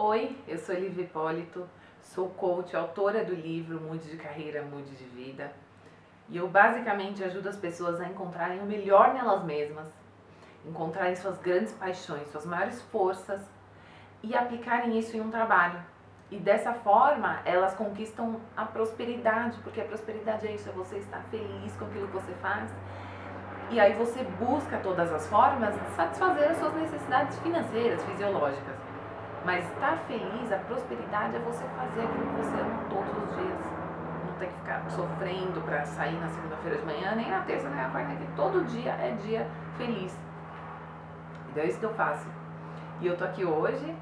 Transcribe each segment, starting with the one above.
Oi, eu sou Lívia Hipólito, sou coach, autora do livro Mude de Carreira, Mude de Vida. E eu basicamente ajudo as pessoas a encontrarem o melhor nelas mesmas, encontrarem suas grandes paixões, suas maiores forças e aplicarem isso em um trabalho. E dessa forma elas conquistam a prosperidade, porque a prosperidade é isso, é você estar feliz com aquilo que você faz. E aí você busca todas as formas de satisfazer as suas necessidades financeiras, fisiológicas. Mas estar feliz, a prosperidade é você fazer aquilo que você ama todos os dias. Não tem que ficar sofrendo para sair na segunda-feira de manhã, nem na terça, nem na quarta, que todo dia é dia feliz. Então é isso que eu faço. E eu tô aqui hoje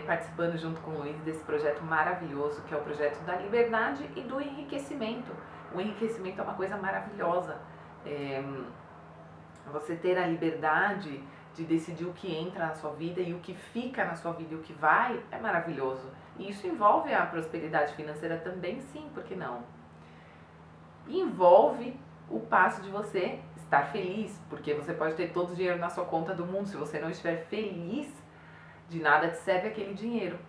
participando junto com o Luiz desse projeto maravilhoso, que é o projeto da liberdade e do enriquecimento. O enriquecimento é uma coisa maravilhosa. Você ter a liberdade de decidir o que entra na sua vida e o que fica na sua vida e o que vai, é maravilhoso. E isso envolve a prosperidade financeira também, sim, por que não? E envolve o passo de você estar feliz, porque você pode ter todo o dinheiro na sua conta do mundo, se você não estiver feliz, de nada te serve aquele dinheiro.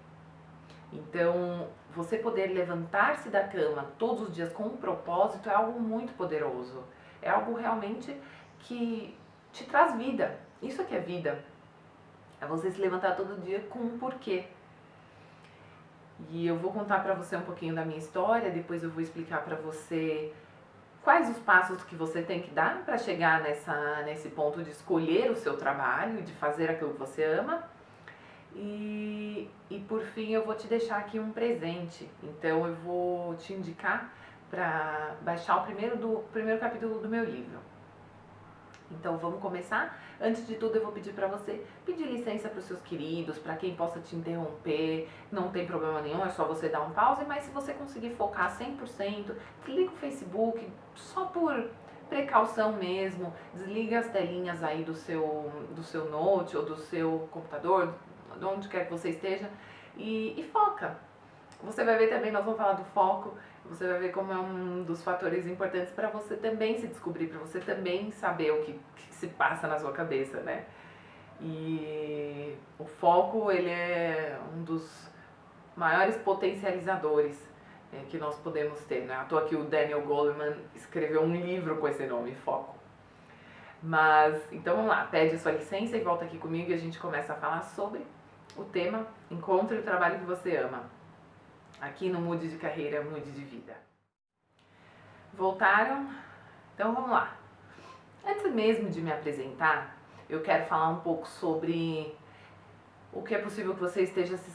Então, você poder levantar-se da cama todos os dias com um propósito é algo muito poderoso. É algo realmente que te traz vida. Isso que é vida. É você se levantar todo dia com um porquê. E eu vou contar pra você um pouquinho da minha história, depois eu vou explicar pra você quais os passos que você tem que dar para chegar nesse ponto de escolher o seu trabalho, de fazer aquilo que você ama. E por fim eu vou te deixar aqui um presente. Então eu vou te indicar para baixar o primeiro capítulo do meu livro. Então vamos começar? Antes de tudo eu vou pedir para você pedir licença para os seus queridos, para quem possa te interromper, não tem problema nenhum, é só você dar um pause, mas se você conseguir focar 100%, desliga o Facebook, só por precaução mesmo, desliga as telinhas aí do seu note ou do seu computador, de onde quer que você esteja, e foca. Você vai ver também, nós vamos falar do foco, você vai ver como é um dos fatores importantes para você também se descobrir, para você também saber o que se passa na sua cabeça, né? E o foco, ele é um dos maiores potencializadores que nós podemos ter, né? À toa que o Daniel Goleman escreveu um livro com esse nome, Foco. Mas, então vamos lá, pede a sua licença e volta aqui comigo e a gente começa a falar sobre o tema Encontre o trabalho que você ama. Aqui no Mude de Carreira, Mude de Vida. Voltaram? Então vamos lá. Antes mesmo de me apresentar, eu quero falar um pouco sobre o que é possível que você esteja se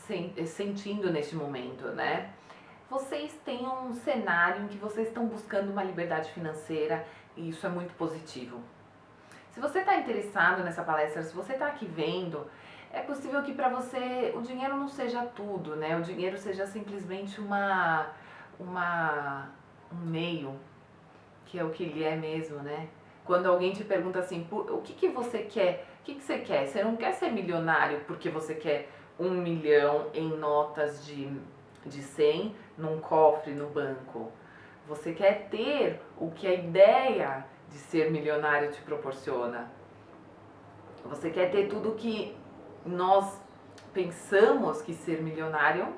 sentindo neste momento, né? Vocês têm um cenário em que vocês estão buscando uma liberdade financeira e isso é muito positivo. Se você está interessado nessa palestra, se você está aqui vendo, é possível que para você o dinheiro não seja tudo, né? O dinheiro seja simplesmente um meio, que é o que ele é mesmo, né? Quando alguém te pergunta assim, o que você quer? O que você quer? Você não quer ser milionário porque você quer 1 milhão em notas de 100 num cofre no banco. Você quer ter o que a ideia de ser milionário te proporciona. Você quer ter tudo que nós pensamos que ser milionário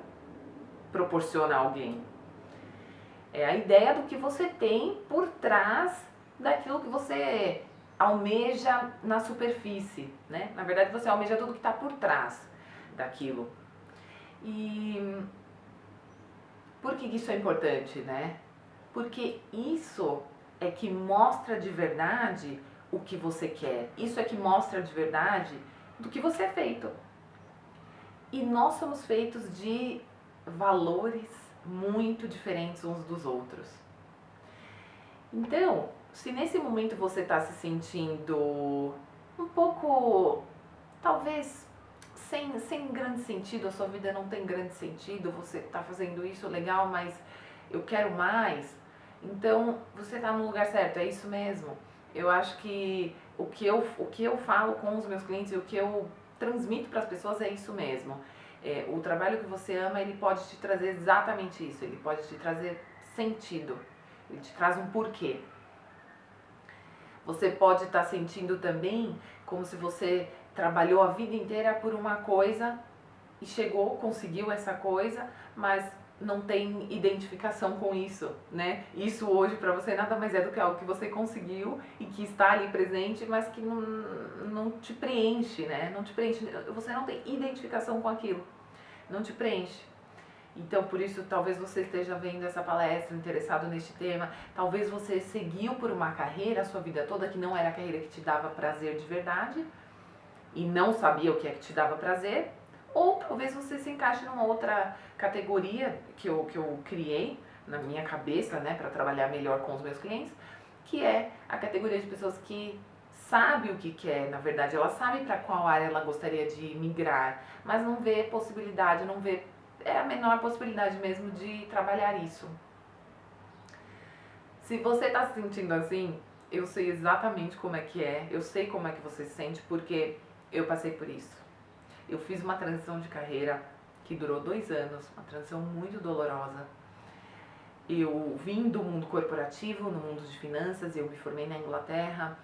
proporciona a alguém. É a ideia do que você tem por trás daquilo que você almeja na superfície, né? Na verdade você almeja tudo que está por trás daquilo. E por que isso é importante, né? Porque isso é que mostra de verdade o que você quer. Isso é que mostra de verdade do que você é feito. E nós somos feitos de valores muito diferentes uns dos outros. Então, se nesse momento você está se sentindo um pouco, talvez, sem grande sentido, a sua vida não tem grande sentido, você está fazendo isso legal, mas eu quero mais, então você está no lugar certo, é isso mesmo. Eu acho que o que eu falo com os meus clientes e o que eu transmito para as pessoas é isso mesmo. O trabalho que você ama, ele pode te trazer exatamente isso, ele pode te trazer sentido, ele te traz um porquê. Você pode estar sentindo também como se você trabalhou a vida inteira por uma coisa e chegou, conseguiu essa coisa, mas não tem identificação com isso, né? Isso hoje para você nada mais é do que algo que você conseguiu e que está ali presente, mas que não te preenche, né? Não te preenche, você não tem identificação com aquilo, não te preenche. Então, por isso, talvez você esteja vendo essa palestra, interessado neste tema. Talvez você seguiu por uma carreira a sua vida toda que não era a carreira que te dava prazer de verdade e não sabia o que é que te dava prazer. Ou talvez você se encaixe numa outra categoria que eu criei na minha cabeça, né, para trabalhar melhor com os meus clientes, que é a categoria de pessoas que sabe o que quer, na verdade, ela sabe para qual área ela gostaria de migrar, mas não vê possibilidade, não vê a menor possibilidade mesmo de trabalhar isso. Se você está se sentindo assim, eu sei exatamente como é que é, eu sei como é que você se sente, porque eu passei por isso. Eu fiz uma transição de carreira que durou 2 anos, uma transição muito dolorosa. Eu vim do mundo corporativo, no mundo de finanças, eu me formei na Inglaterra,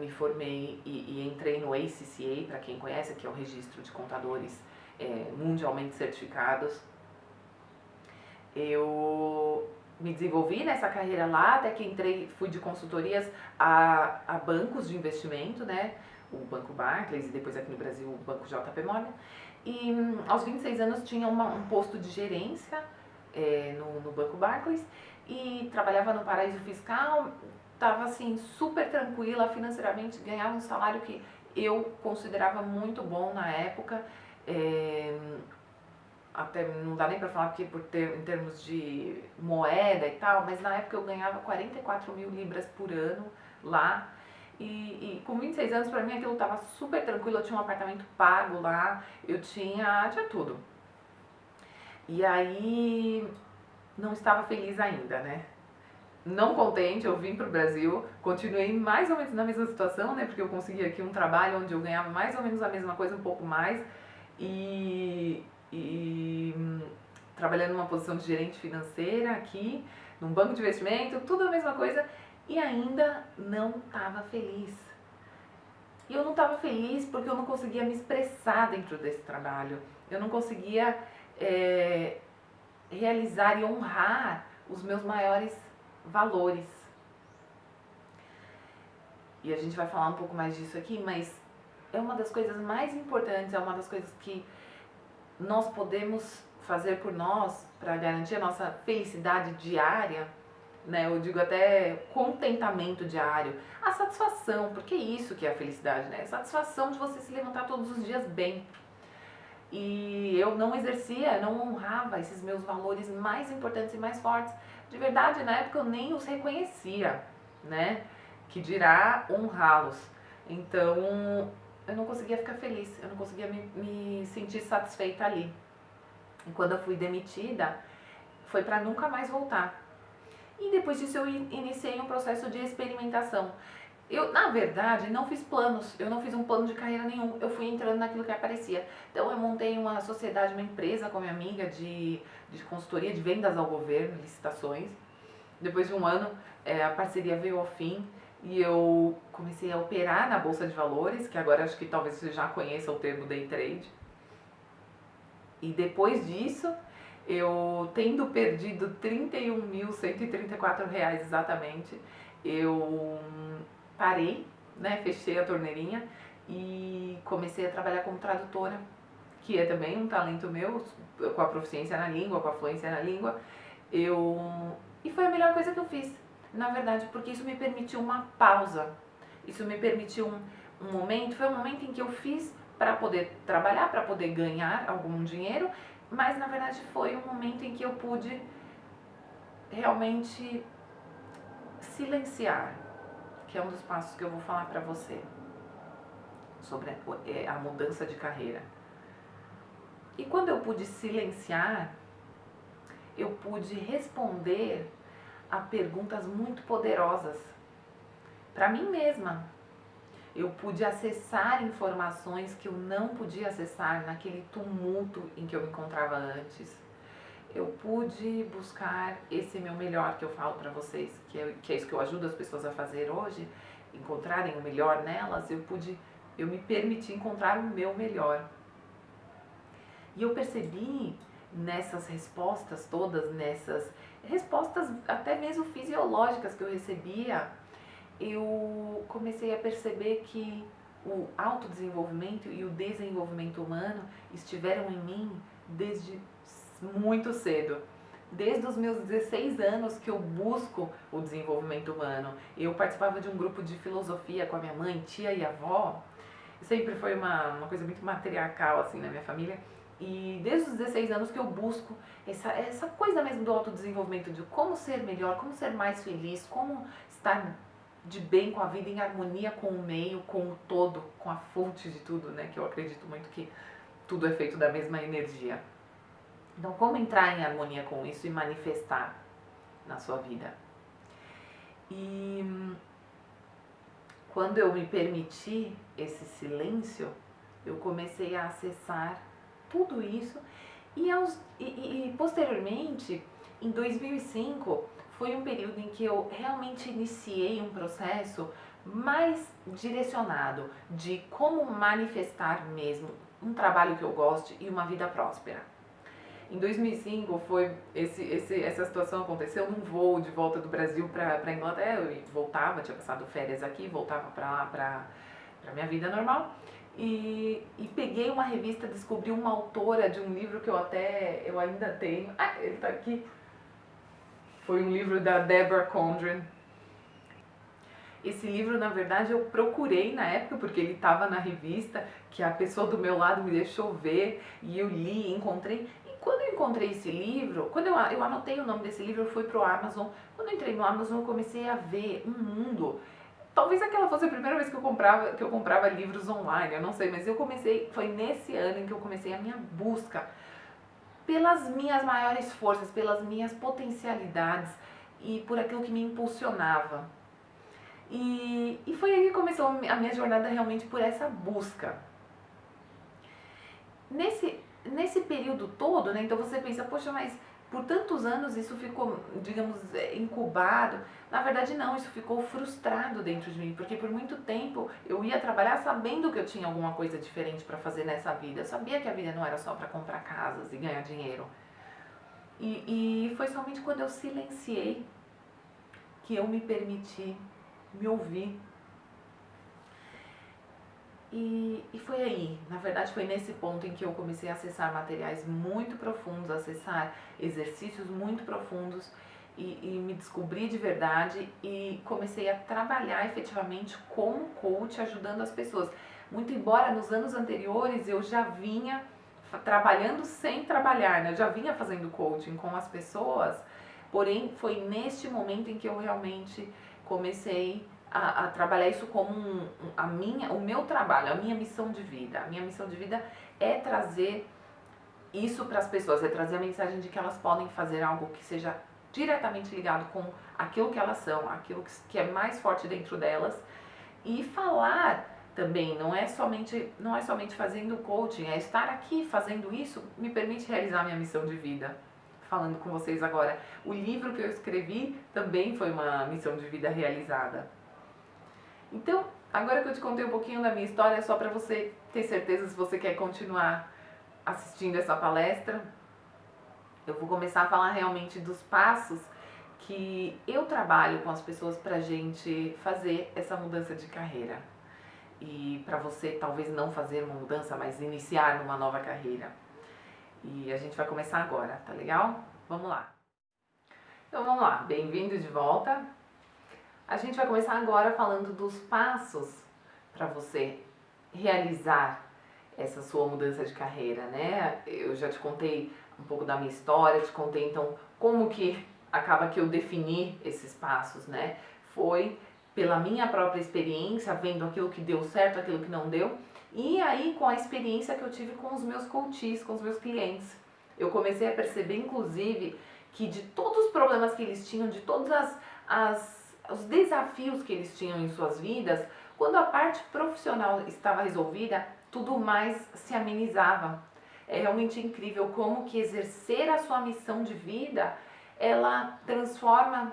me formei e entrei no ACCA, para quem conhece, que é o registro de contadores mundialmente certificados. Eu me desenvolvi nessa carreira lá, até que fui de consultorias a bancos de investimento, né? O Banco Barclays e depois aqui no Brasil o Banco JP Morgan. E aos 26 anos tinha um posto de gerência no Banco Barclays e trabalhava no paraíso fiscal, estava assim super tranquila financeiramente, ganhava um salário que eu considerava muito bom na época. Até não dá nem para falar porque em termos de moeda e tal, mas na época eu ganhava 44 mil libras por ano lá. E com 26 anos, pra mim, aquilo tava super tranquilo. Eu tinha um apartamento pago lá, eu tinha tudo. E aí, não estava feliz ainda, né? Não contente, eu vim pro Brasil, continuei mais ou menos na mesma situação, né? Porque eu consegui aqui um trabalho onde eu ganhava mais ou menos a mesma coisa, um pouco mais. E trabalhando numa posição de gerente financeira aqui, num banco de investimento, tudo a mesma coisa. E ainda não estava feliz. E eu não estava feliz porque eu não conseguia me expressar dentro desse trabalho. Eu não conseguia realizar e honrar os meus maiores valores. E a gente vai falar um pouco mais disso aqui, mas é uma das coisas mais importantes, é uma das coisas que nós podemos fazer por nós para garantir a nossa felicidade diária, né? Eu digo até contentamento diário, a satisfação, porque é isso que é a felicidade, né? A satisfação de você se levantar todos os dias bem. E eu não exercia, não honrava esses meus valores mais importantes e mais fortes. De verdade, na época eu nem os reconhecia, né? Que dirá honrá-los. Então, eu não conseguia ficar feliz, eu não conseguia me sentir satisfeita ali. E quando eu fui demitida, foi para nunca mais voltar. E depois disso eu iniciei um processo de experimentação. Eu, na verdade, não fiz planos, eu não fiz um plano de carreira nenhum, eu fui entrando naquilo que aparecia. Então eu montei uma sociedade, uma empresa com a minha amiga de consultoria de vendas ao governo, licitações. Depois de um ano, a parceria veio ao fim e eu comecei a operar na Bolsa de Valores, que agora acho que talvez você já conheça o termo day trade. E depois disso, eu tendo perdido R$31.134 exatamente, eu parei, né, fechei a torneirinha e comecei a trabalhar como tradutora, que é também um talento meu, com a proficiência na língua, com a fluência na língua. E foi a melhor coisa que eu fiz, na verdade, porque isso me permitiu uma pausa, isso me permitiu um momento, foi um momento em que eu fiz para poder trabalhar, para poder ganhar algum dinheiro, mas na verdade foi um momento em que eu pude realmente silenciar, que é um dos passos que eu vou falar para você sobre a mudança de carreira. E quando eu pude silenciar, eu pude responder a perguntas muito poderosas para mim mesma. Eu pude acessar informações que eu não podia acessar naquele tumulto em que eu me encontrava antes. Eu pude buscar esse meu melhor que eu falo para vocês, que é isso que eu ajudo as pessoas a fazer hoje, encontrarem o melhor nelas. Eu me permiti encontrar o meu melhor. E eu percebi nessas respostas todas, nessas respostas até mesmo fisiológicas que eu recebia, eu comecei a perceber que o autodesenvolvimento e o desenvolvimento humano estiveram em mim desde muito cedo. Desde os meus 16 anos que eu busco o desenvolvimento humano. Eu participava de um grupo de filosofia com a minha mãe, tia e avó. Sempre foi uma coisa muito matriarcal assim na minha família. E desde os 16 anos que eu busco essa coisa mesmo do autodesenvolvimento, de como ser melhor, como ser mais feliz, como estar de bem com a vida, em harmonia com o meio, com o todo, com a fonte de tudo, né? Que eu acredito muito que tudo é feito da mesma energia. Então, como entrar em harmonia com isso e manifestar na sua vida? E quando eu me permiti esse silêncio, eu comecei a acessar tudo isso e posteriormente, em 2005, foi um período em que eu realmente iniciei um processo mais direcionado de como manifestar mesmo um trabalho que eu goste e uma vida próspera. Em 2005 foi essa situação aconteceu num voo de volta do Brasil para Inglaterra. Eu voltava, tinha passado férias aqui, voltava para lá para minha vida normal. E peguei uma revista, descobri uma autora de um livro que eu ainda tenho. Ah, ele está aqui. Foi um livro da Deborah Condren. Esse livro, na verdade, eu procurei na época, porque ele estava na revista, que a pessoa do meu lado me deixou ver, e eu li, encontrei. E quando eu encontrei esse livro, quando eu anotei o nome desse livro, eu fui pro Amazon. Quando eu entrei no Amazon, eu comecei a ver um mundo. Talvez aquela fosse a primeira vez que eu comprava livros online, eu não sei, mas foi nesse ano em que eu comecei a minha busca pelas minhas maiores forças, pelas minhas potencialidades e por aquilo que me impulsionava. E foi aí que começou a minha jornada realmente por essa busca. Nesse período todo, né, então você pensa, poxa, mas por tantos anos isso ficou, digamos, incubado. Na verdade não, isso ficou frustrado dentro de mim, porque por muito tempo eu ia trabalhar sabendo que eu tinha alguma coisa diferente para fazer nessa vida. Eu sabia que a vida não era só para comprar casas e ganhar dinheiro. E foi somente quando eu silenciei que eu me permiti me ouvir. E foi aí, na verdade foi nesse ponto em que eu comecei a acessar materiais muito profundos, acessar exercícios muito profundos e me descobri de verdade e comecei a trabalhar efetivamente como coach, ajudando as pessoas. Muito embora nos anos anteriores eu já vinha trabalhando sem trabalhar, né? Eu já vinha fazendo coaching com as pessoas, porém foi neste momento em que eu realmente comecei a trabalhar isso como o meu trabalho, a minha missão de vida. A minha missão de vida é trazer isso para as pessoas, é trazer a mensagem de que elas podem fazer algo que seja diretamente ligado com aquilo que elas são, aquilo que é mais forte dentro delas. E falar também, não é somente fazendo coaching, é estar aqui fazendo isso, me permite realizar a minha missão de vida. Falando com vocês agora, o livro que eu escrevi também foi uma missão de vida realizada. Então, agora que eu te contei um pouquinho da minha história, é só para você ter certeza se você quer continuar assistindo essa palestra. Eu vou começar a falar realmente dos passos que eu trabalho com as pessoas pra gente fazer essa mudança de carreira. E para você talvez não fazer uma mudança, mas iniciar numa nova carreira. E a gente vai começar agora, tá legal? Vamos lá. Então vamos lá, bem-vindo de volta. A gente vai começar agora falando dos passos para você realizar essa sua mudança de carreira, né? Eu já te contei um pouco da minha história, te contei então como que acaba que eu defini esses passos, né? Foi pela minha própria experiência, vendo aquilo que deu certo, aquilo que não deu, e aí com a experiência que eu tive com os meus coaches, com os meus clientes. Eu comecei a perceber, inclusive, que de todos os problemas que eles tinham, de todos os desafios que eles tinham em suas vidas, quando a parte profissional estava resolvida, tudo mais se amenizava. É realmente incrível como que exercer a sua missão de vida, ela transforma,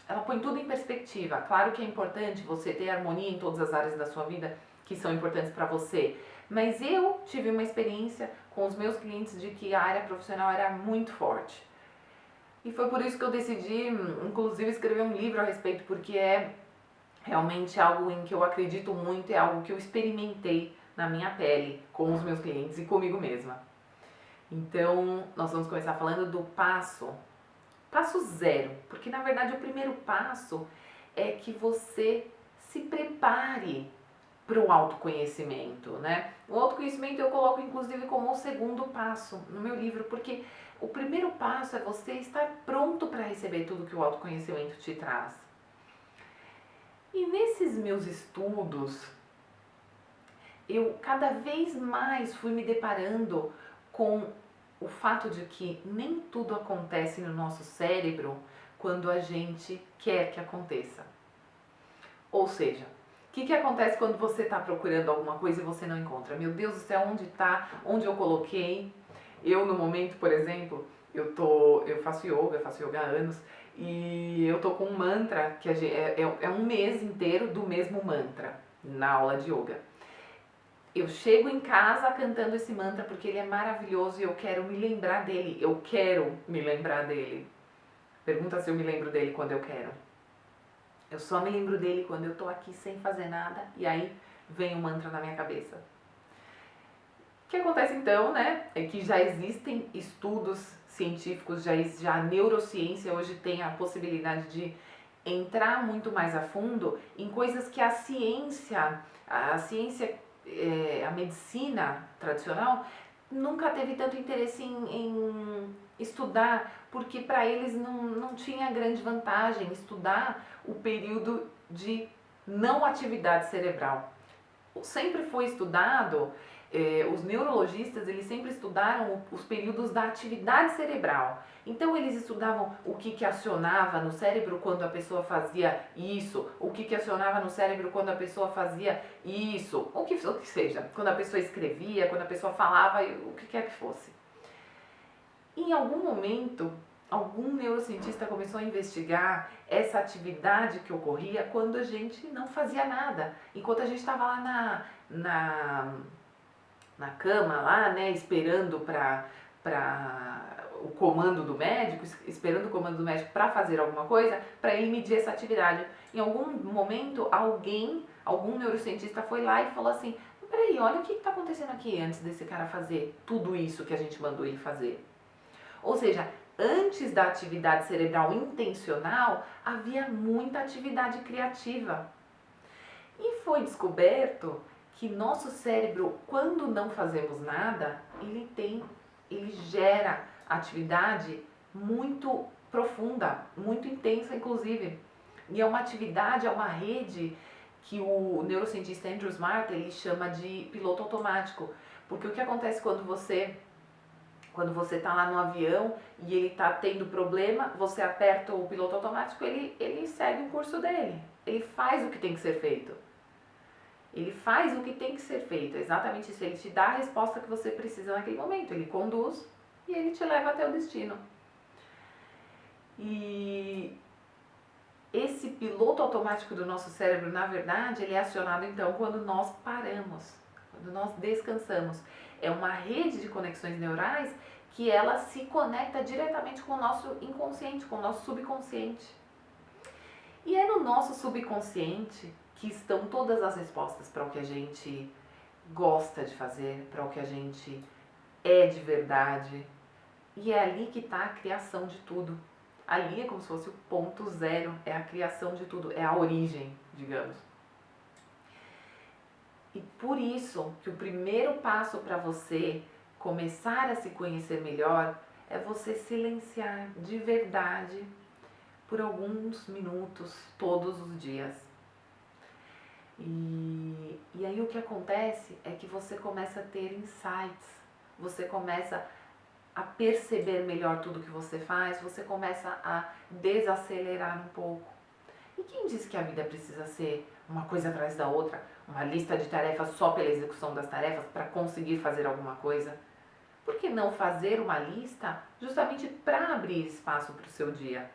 ela põe tudo em perspectiva. Claro que é importante você ter harmonia em todas as áreas da sua vida que são importantes para você, Mas eu tive uma experiência com os meus clientes de que a área profissional era muito forte. E foi por isso que eu decidi, inclusive, escrever um livro a respeito, porque é realmente algo em que eu acredito muito, é algo que eu experimentei na minha pele, com os meus clientes e comigo mesma. Então, nós vamos começar falando do passo zero, porque na verdade o primeiro passo é que você se prepare para o autoconhecimento, né? O autoconhecimento eu coloco inclusive como o segundo passo no meu livro, porque o primeiro passo é você estar pronto para receber tudo que o autoconhecimento te traz. E nesses meus estudos, eu cada vez mais fui me deparando com o fato de que nem tudo acontece no nosso cérebro quando a gente quer que aconteça. Ou seja, o que acontece quando você está procurando alguma coisa e você não encontra? Meu Deus do céu, onde está? Onde eu coloquei? Eu, no momento, por exemplo, eu faço yoga há anos, e eu tô com um mantra que é um mês inteiro do mesmo mantra na aula de yoga. Eu chego em casa cantando esse mantra porque ele é maravilhoso e eu quero me lembrar dele. Eu quero me lembrar dele. Pergunta se eu me lembro dele quando eu quero. Eu só me lembro dele quando eu tô aqui sem fazer nada e aí vem o mantra na minha cabeça. O que acontece então, né, é que já existem estudos científicos, já a neurociência hoje tem a possibilidade de entrar muito mais a fundo em coisas que a ciência, a medicina tradicional nunca teve tanto interesse em estudar, porque para eles não tinha grande vantagem estudar o período de não atividade cerebral. Sempre foi estudado, os neurologistas eles sempre estudaram os períodos da atividade cerebral. Então eles estudavam o que acionava no cérebro quando a pessoa fazia isso, o que acionava no cérebro quando a pessoa fazia isso, o que seja, quando a pessoa escrevia, quando a pessoa falava, o que quer que fosse. Em algum momento, algum neurocientista começou a investigar essa atividade que ocorria quando a gente não fazia nada, enquanto a gente estava lá na cama, lá, né, esperando para o comando do médico, esperando o comando do médico para fazer alguma coisa, para ele medir essa atividade. Em algum momento, algum neurocientista foi lá e falou assim: peraí, olha o que está acontecendo aqui antes desse cara fazer tudo isso que a gente mandou ele fazer. Ou seja, antes da atividade cerebral intencional, havia muita atividade criativa. E foi descoberto que nosso cérebro, quando não fazemos nada, ele gera atividade muito profunda, muito intensa inclusive. E é uma atividade, é uma rede que o neurocientista Andrew Smart ele chama de piloto automático. Porque o que acontece quando você está lá no avião e ele está tendo problema, você aperta o piloto automático, ele segue o curso dele. Ele faz o que tem que ser feito. Ele faz o que tem que ser feito, exatamente isso. Ele te dá a resposta que você precisa naquele momento. Ele conduz e ele te leva até o destino. E esse piloto automático do nosso cérebro, na verdade, ele é acionado então quando nós paramos, quando nós descansamos. É uma rede de conexões neurais que ela se conecta diretamente com o nosso inconsciente, com o nosso subconsciente. E é no nosso subconsciente que estão todas as respostas para o que a gente gosta de fazer, para o que a gente é de verdade. E é ali que está a criação de tudo. Ali é como se fosse o ponto zero, é a criação de tudo, é a origem, digamos. E por isso que o primeiro passo para você começar a se conhecer melhor é você silenciar de verdade por alguns minutos todos os dias. E aí o que acontece é que você começa a ter insights, você começa a perceber melhor tudo que você faz, você começa a desacelerar um pouco. E quem diz que a vida precisa ser uma coisa atrás da outra, uma lista de tarefas só pela execução das tarefas para conseguir fazer alguma coisa? Por que não fazer uma lista justamente para abrir espaço para o seu dia?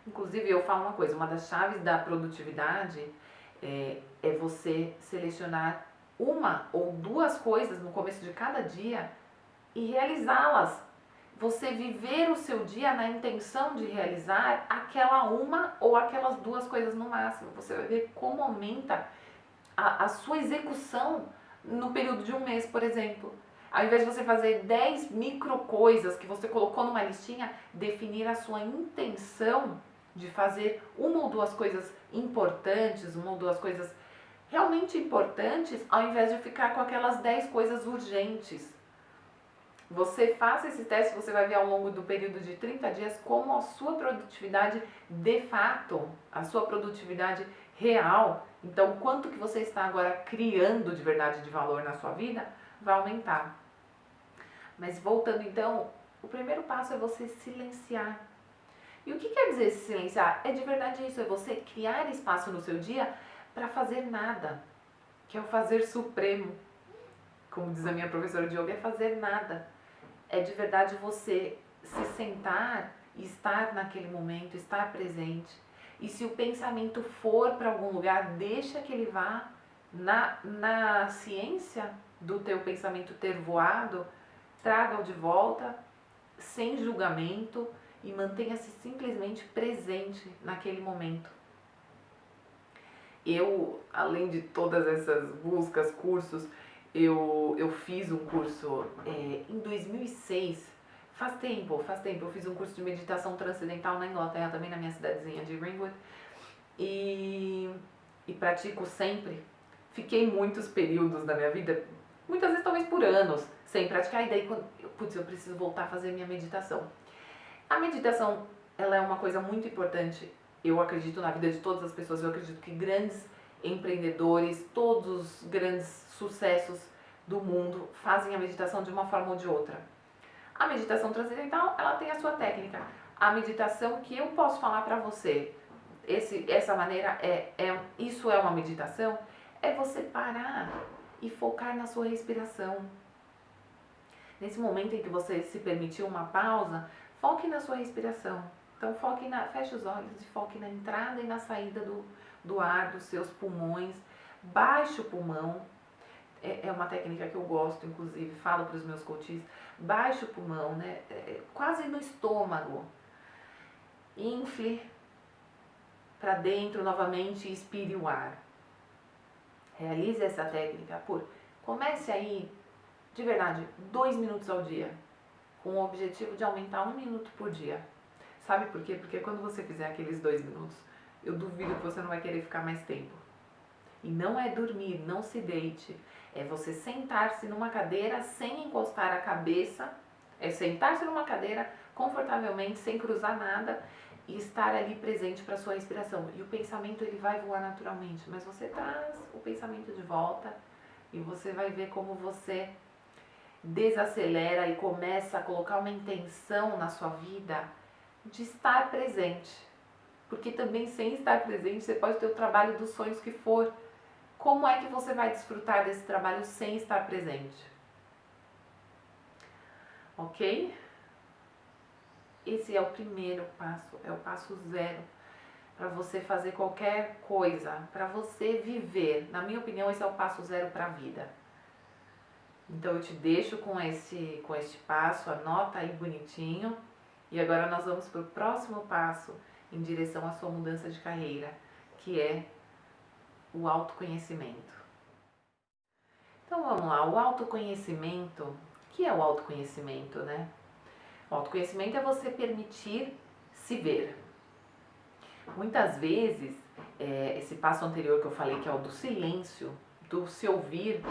Inclusive, eu falo uma coisa, uma das chaves da produtividade é você selecionar uma ou duas coisas no começo de cada dia e realizá-las. Você viver o seu dia na intenção de realizar aquela uma ou aquelas duas coisas no máximo. Você vai ver como aumenta a sua execução no período de um mês, por exemplo. Ao invés de você fazer 10 micro coisas que você colocou numa listinha, definir a sua intenção de fazer uma ou duas coisas importantes, uma ou duas coisas realmente importantes, ao invés de ficar com aquelas 10 coisas urgentes. Você faça esse teste, você vai ver ao longo do período de 30 dias como a sua produtividade de fato, a sua produtividade real, então quanto que você está agora criando de verdade de valor na sua vida, vai aumentar. Mas voltando então, o primeiro passo é você silenciar. E o que quer dizer se silenciar? É de verdade isso, é você criar espaço no seu dia para fazer nada, que é o fazer supremo. Como diz a minha professora de yoga, é fazer nada. É de verdade você se sentar e estar naquele momento, estar presente. E se o pensamento for para algum lugar, deixa que ele vá na ciência do teu pensamento ter voado, traga-o de volta, sem julgamento, e mantenha-se simplesmente presente naquele momento. Eu, além de todas essas buscas, cursos, eu fiz um curso em 2006, faz tempo, eu fiz um curso de meditação transcendental na Inglaterra, também na minha cidadezinha de Ringwood, e pratico sempre. Fiquei muitos períodos da minha vida, muitas vezes talvez por anos, sem praticar, e daí eu preciso voltar a fazer minha meditação. A meditação, ela é uma coisa muito importante, eu acredito na vida de todas as pessoas, eu acredito que grandes empreendedores, todos os grandes sucessos do mundo fazem a meditação de uma forma ou de outra. A meditação transcendental, ela tem a sua técnica. A meditação que eu posso falar para você, essa maneira, isso é uma meditação, é você parar e focar na sua respiração. Nesse momento em que você se permitiu uma pausa, foque na sua respiração. Então feche os olhos e foque na entrada e na saída do ar, dos seus pulmões. Baixe o pulmão. É uma técnica que eu gosto, inclusive, falo para os meus coaches. Baixe o pulmão, né? Quase no estômago. Infle para dentro novamente e expire o ar. Realize essa técnica comece aí, de verdade, 2 minutos ao dia, com o objetivo de aumentar 1 minuto por dia. Sabe por quê? Porque quando você fizer aqueles 2 minutos, eu duvido que você não vai querer ficar mais tempo. E não é dormir, não se deite. É você sentar-se numa cadeira sem encostar a cabeça. É sentar-se numa cadeira confortavelmente, sem cruzar nada, e estar ali presente para a sua respiração. E o pensamento ele vai voar naturalmente, mas você traz o pensamento de volta e você vai ver como você desacelera e começa a colocar uma intenção na sua vida de estar presente. Porque também sem estar presente você pode ter o trabalho dos sonhos que for. Como é que você vai desfrutar desse trabalho sem estar presente? Ok? Esse é o primeiro passo, é o passo 0 para você fazer qualquer coisa, para você viver. Na minha opinião, esse é o passo 0 para a vida. Então eu te deixo com este passo, anota aí bonitinho. E agora nós vamos para o próximo passo em direção à sua mudança de carreira, que é o autoconhecimento. Então vamos lá, o autoconhecimento, o que é o autoconhecimento, né? O autoconhecimento é você permitir se ver. Muitas vezes, esse passo anterior que eu falei, que é o do silêncio, do se ouvir,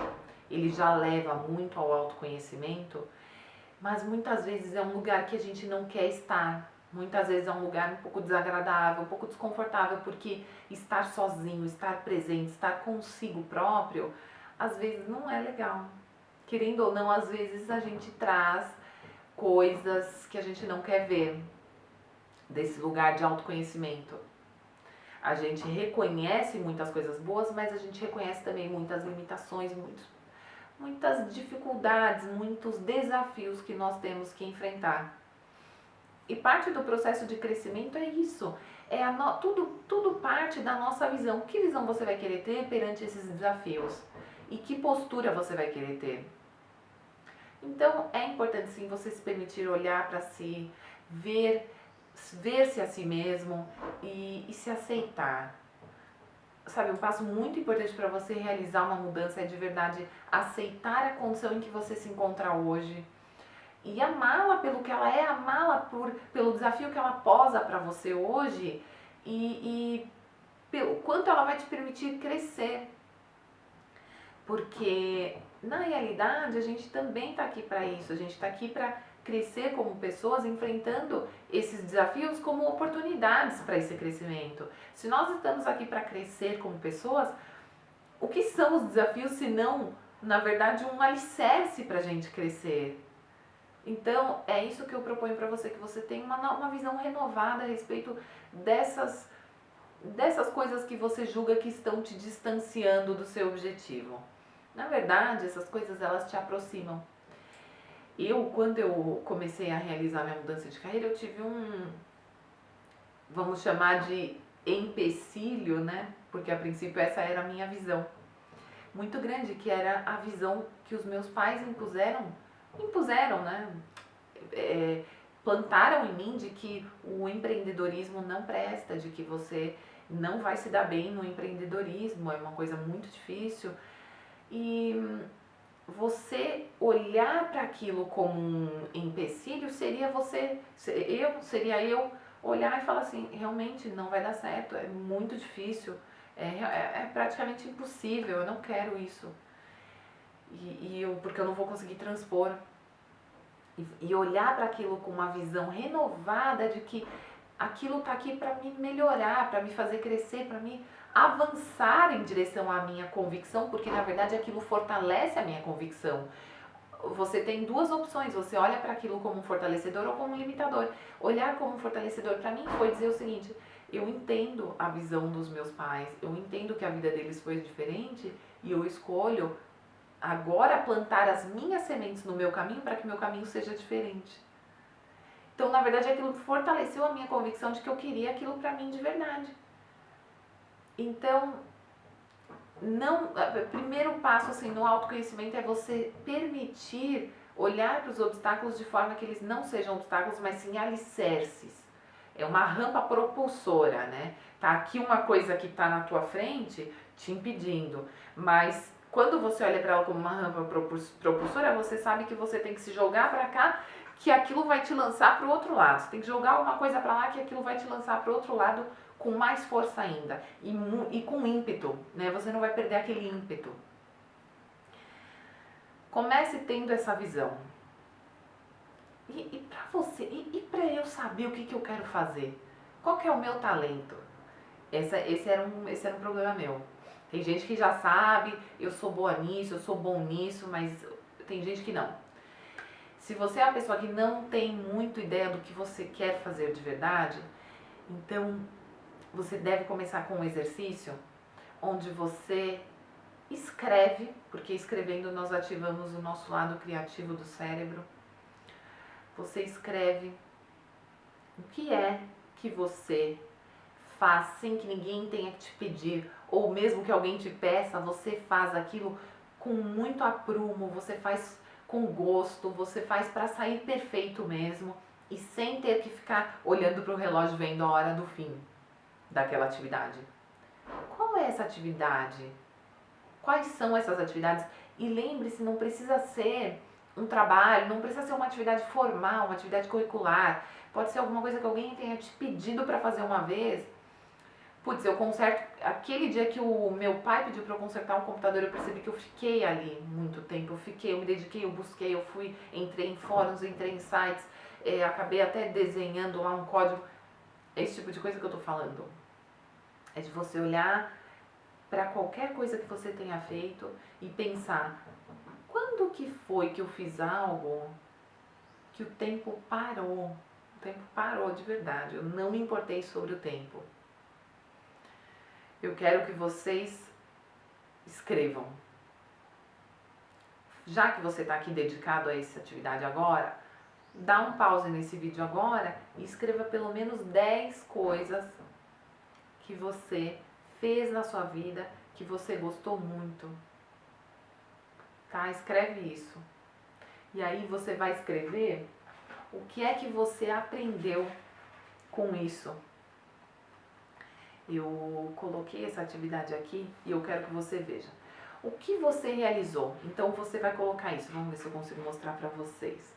ele já leva muito ao autoconhecimento, mas muitas vezes é um lugar que a gente não quer estar. Muitas vezes é um lugar um pouco desagradável, um pouco desconfortável, porque estar sozinho, estar presente, estar consigo próprio, às vezes não é legal. Querendo ou não, às vezes a gente traz coisas que a gente não quer ver desse lugar de autoconhecimento. A gente reconhece muitas coisas boas, mas a gente reconhece também muitas limitações, muitas dificuldades, muitos desafios que nós temos que enfrentar. E parte do processo de crescimento é isso, tudo parte da nossa visão. Que visão você vai querer ter perante esses desafios? e que postura você vai querer ter. Então é importante sim você se permitir olhar para si, ver-se a si mesmo e se aceitar. Sabe, um passo muito importante para você realizar uma mudança é de verdade aceitar a condição em que você se encontra hoje e amá-la pelo que ela é, amá-la pelo desafio que ela posa para você hoje e pelo quanto ela vai te permitir crescer. Porque na realidade a gente também está aqui para isso, a gente está aqui para crescer como pessoas, enfrentando esses desafios como oportunidades para esse crescimento. Se nós estamos aqui para crescer como pessoas, o que são os desafios se não, na verdade, um alicerce para a gente crescer? Então, é isso que eu proponho para você, que você tenha uma visão renovada a respeito dessas coisas que você julga que estão te distanciando do seu objetivo. Na verdade, essas coisas elas te aproximam. Quando eu comecei a realizar minha mudança de carreira, eu tive vamos chamar de empecilho, né? Porque a princípio essa era a minha visão. Muito grande, que era a visão que os meus pais impuseram, né? Plantaram em mim de que o empreendedorismo não presta, de que você não vai se dar bem no empreendedorismo, é uma coisa muito difícil. E você olhar para aquilo como um empecilho seria eu olhar e falar assim, realmente não vai dar certo, é muito difícil, é praticamente impossível, eu não quero isso. Porque eu não vou conseguir transpor. E olhar para aquilo com uma visão renovada de que aquilo está aqui para me melhorar, para me fazer crescer, para me avançar em direção à minha convicção, porque na verdade aquilo fortalece a minha convicção. Você tem duas opções, você olha para aquilo como um fortalecedor ou como um limitador. Olhar como um fortalecedor para mim foi dizer o seguinte, eu entendo a visão dos meus pais, eu entendo que a vida deles foi diferente e eu escolho agora plantar as minhas sementes no meu caminho para que meu caminho seja diferente. Então, na verdade, aquilo fortaleceu a minha convicção de que eu queria aquilo para mim de verdade. Então, primeiro passo assim, no autoconhecimento é você permitir olhar para os obstáculos de forma que eles não sejam obstáculos, mas sim alicerces. É uma rampa propulsora, né? Tá aqui uma coisa que está na tua frente te impedindo, mas quando você olha para ela como uma rampa propulsora, você sabe que você tem que se jogar para cá, que aquilo vai te lançar para o outro lado. Você tem que jogar alguma coisa para lá, que aquilo vai te lançar para o outro lado com mais força ainda e com ímpeto, né? Você não vai perder aquele ímpeto. Comece tendo essa visão. E para você, para eu saber o que eu quero fazer? Qual que é o meu talento? Esse era um problema meu. Tem gente que já sabe, eu sou boa nisso, eu sou bom nisso, mas tem gente que não. Se você é uma pessoa que não tem muito ideia do que você quer fazer de verdade, então você deve começar com um exercício onde você escreve, porque escrevendo nós ativamos o nosso lado criativo do cérebro. Você escreve o que é que você faz sem que ninguém tenha que te pedir, ou mesmo que alguém te peça, você faz aquilo com muito aprumo, você faz com gosto, você faz para sair perfeito mesmo e sem ter que ficar olhando para o relógio vendo a hora do fim daquela atividade. Qual é essa atividade? Quais são essas atividades? E lembre-se, não precisa ser um trabalho, não precisa ser uma atividade formal, uma atividade curricular. Pode ser alguma coisa que alguém tenha te pedido para fazer uma vez. Putz, eu conserto. Aquele dia que o meu pai pediu para eu consertar um computador, eu percebi que eu fiquei ali muito tempo. Eu me dediquei, eu busquei, eu fui, entrei em fóruns, entrei em sites, acabei até desenhando lá um código. É esse tipo de coisa que eu tô falando. É de você olhar para qualquer coisa que você tenha feito e pensar, quando que foi que eu fiz algo que o tempo parou? O tempo parou de verdade, eu não me importei sobre o tempo. Eu quero que vocês escrevam. Já que você está aqui dedicado a essa atividade agora, dá um pause nesse vídeo agora e escreva pelo menos 10 coisas que você fez na sua vida, que você gostou muito. tá? Escreve isso. E aí você vai escrever o que é que você aprendeu com isso. Eu coloquei essa atividade aqui e eu quero que você veja. O que você realizou? Então você vai colocar isso. Vamos ver se eu consigo mostrar para vocês.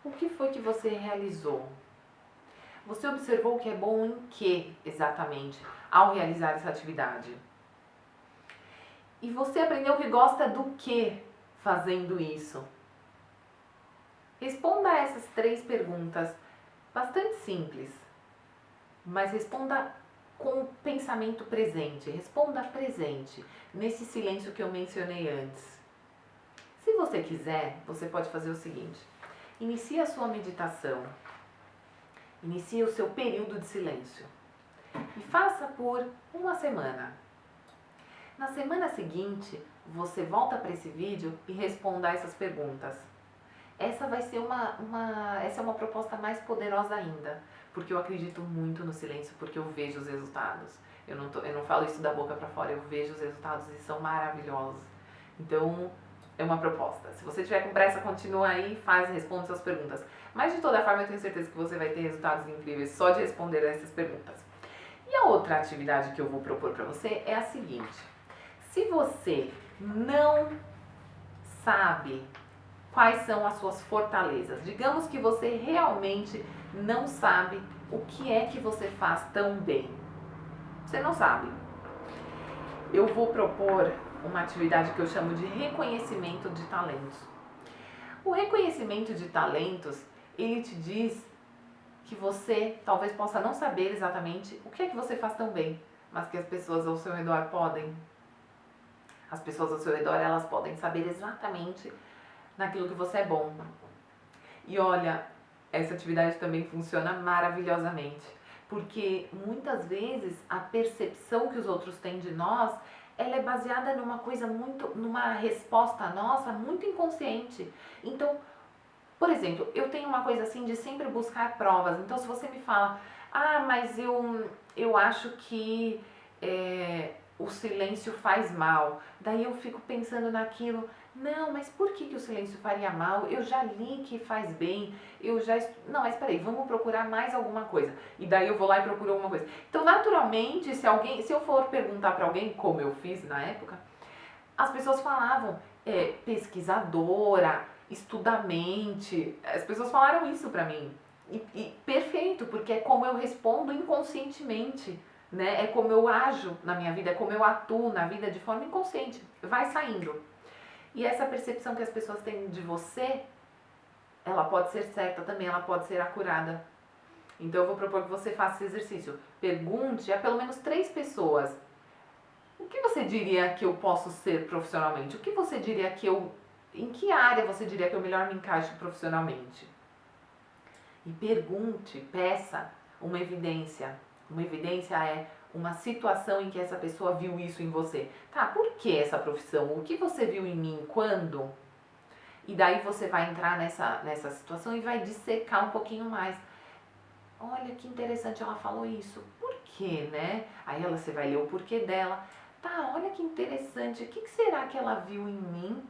O que foi que você realizou? Você observou o que é bom em que, exatamente, ao realizar essa atividade? E você aprendeu que gosta do que fazendo isso? Responda a essas 3 perguntas, bastante simples, mas responda com o pensamento presente, responda presente, nesse silêncio que eu mencionei antes. Se você quiser, você pode fazer o seguinte: inicie a sua meditação, inicie o seu período de silêncio e faça por uma semana. Na semana seguinte, você volta para esse vídeo e responda essas perguntas. Essa vai ser essa é uma proposta mais poderosa ainda, porque eu acredito muito no silêncio, porque eu vejo os resultados. Eu não falo isso da boca para fora, eu vejo os resultados e são maravilhosos. Então, é uma proposta. Se você tiver com pressa, continua aí, responde suas perguntas. Mas de toda forma, eu tenho certeza que você vai ter resultados incríveis só de responder essas perguntas. E a outra atividade que eu vou propor para você é a seguinte: se você não sabe quais são as suas fortalezas, digamos que você realmente não sabe o que é que você faz tão bem. Você não sabe. Eu vou propor uma atividade que eu chamo de reconhecimento de talentos. O reconhecimento de talentos, ele te diz que você talvez possa não saber exatamente o que é que você faz tão bem, mas que as pessoas ao seu redor podem. As pessoas ao seu redor, elas podem saber exatamente naquilo que você é bom. E olha, essa atividade também funciona maravilhosamente, porque muitas vezes a percepção que os outros têm de nós, ela é baseada numa resposta nossa muito inconsciente. Então, por exemplo, eu tenho uma coisa assim de sempre buscar provas. Então, se você me fala, mas eu acho que o silêncio faz mal. Daí eu fico pensando naquilo. Não, mas por que o silêncio faria mal? Eu já li que faz bem. Não, mas peraí, vamos procurar mais alguma coisa. E daí eu vou lá e procuro alguma coisa. Então, naturalmente, se eu for perguntar para alguém, como eu fiz na época, as pessoas falavam pesquisadora, estudamente. As pessoas falaram isso pra mim. E perfeito, porque é como eu respondo inconscientemente, né? É como eu ajo na minha vida, é como eu atuo na vida de forma inconsciente. Vai saindo. E essa percepção que as pessoas têm de você, ela pode ser certa também, ela pode ser acurada. Então eu vou propor que você faça esse exercício. Pergunte a pelo menos 3 pessoas: o que você diria que eu posso ser profissionalmente? O que você diria em que área você diria que eu melhor me encaixo profissionalmente? E pergunte, peça uma evidência. Uma evidência é uma situação em que essa pessoa viu isso em você. Tá, por que essa profissão? O que você viu em mim? Quando? E daí você vai entrar nessa situação e vai dissecar um pouquinho mais. Olha que interessante, ela falou isso. Por quê, né? Aí você vai ler o porquê dela. Tá, olha que interessante. O que será que ela viu em mim?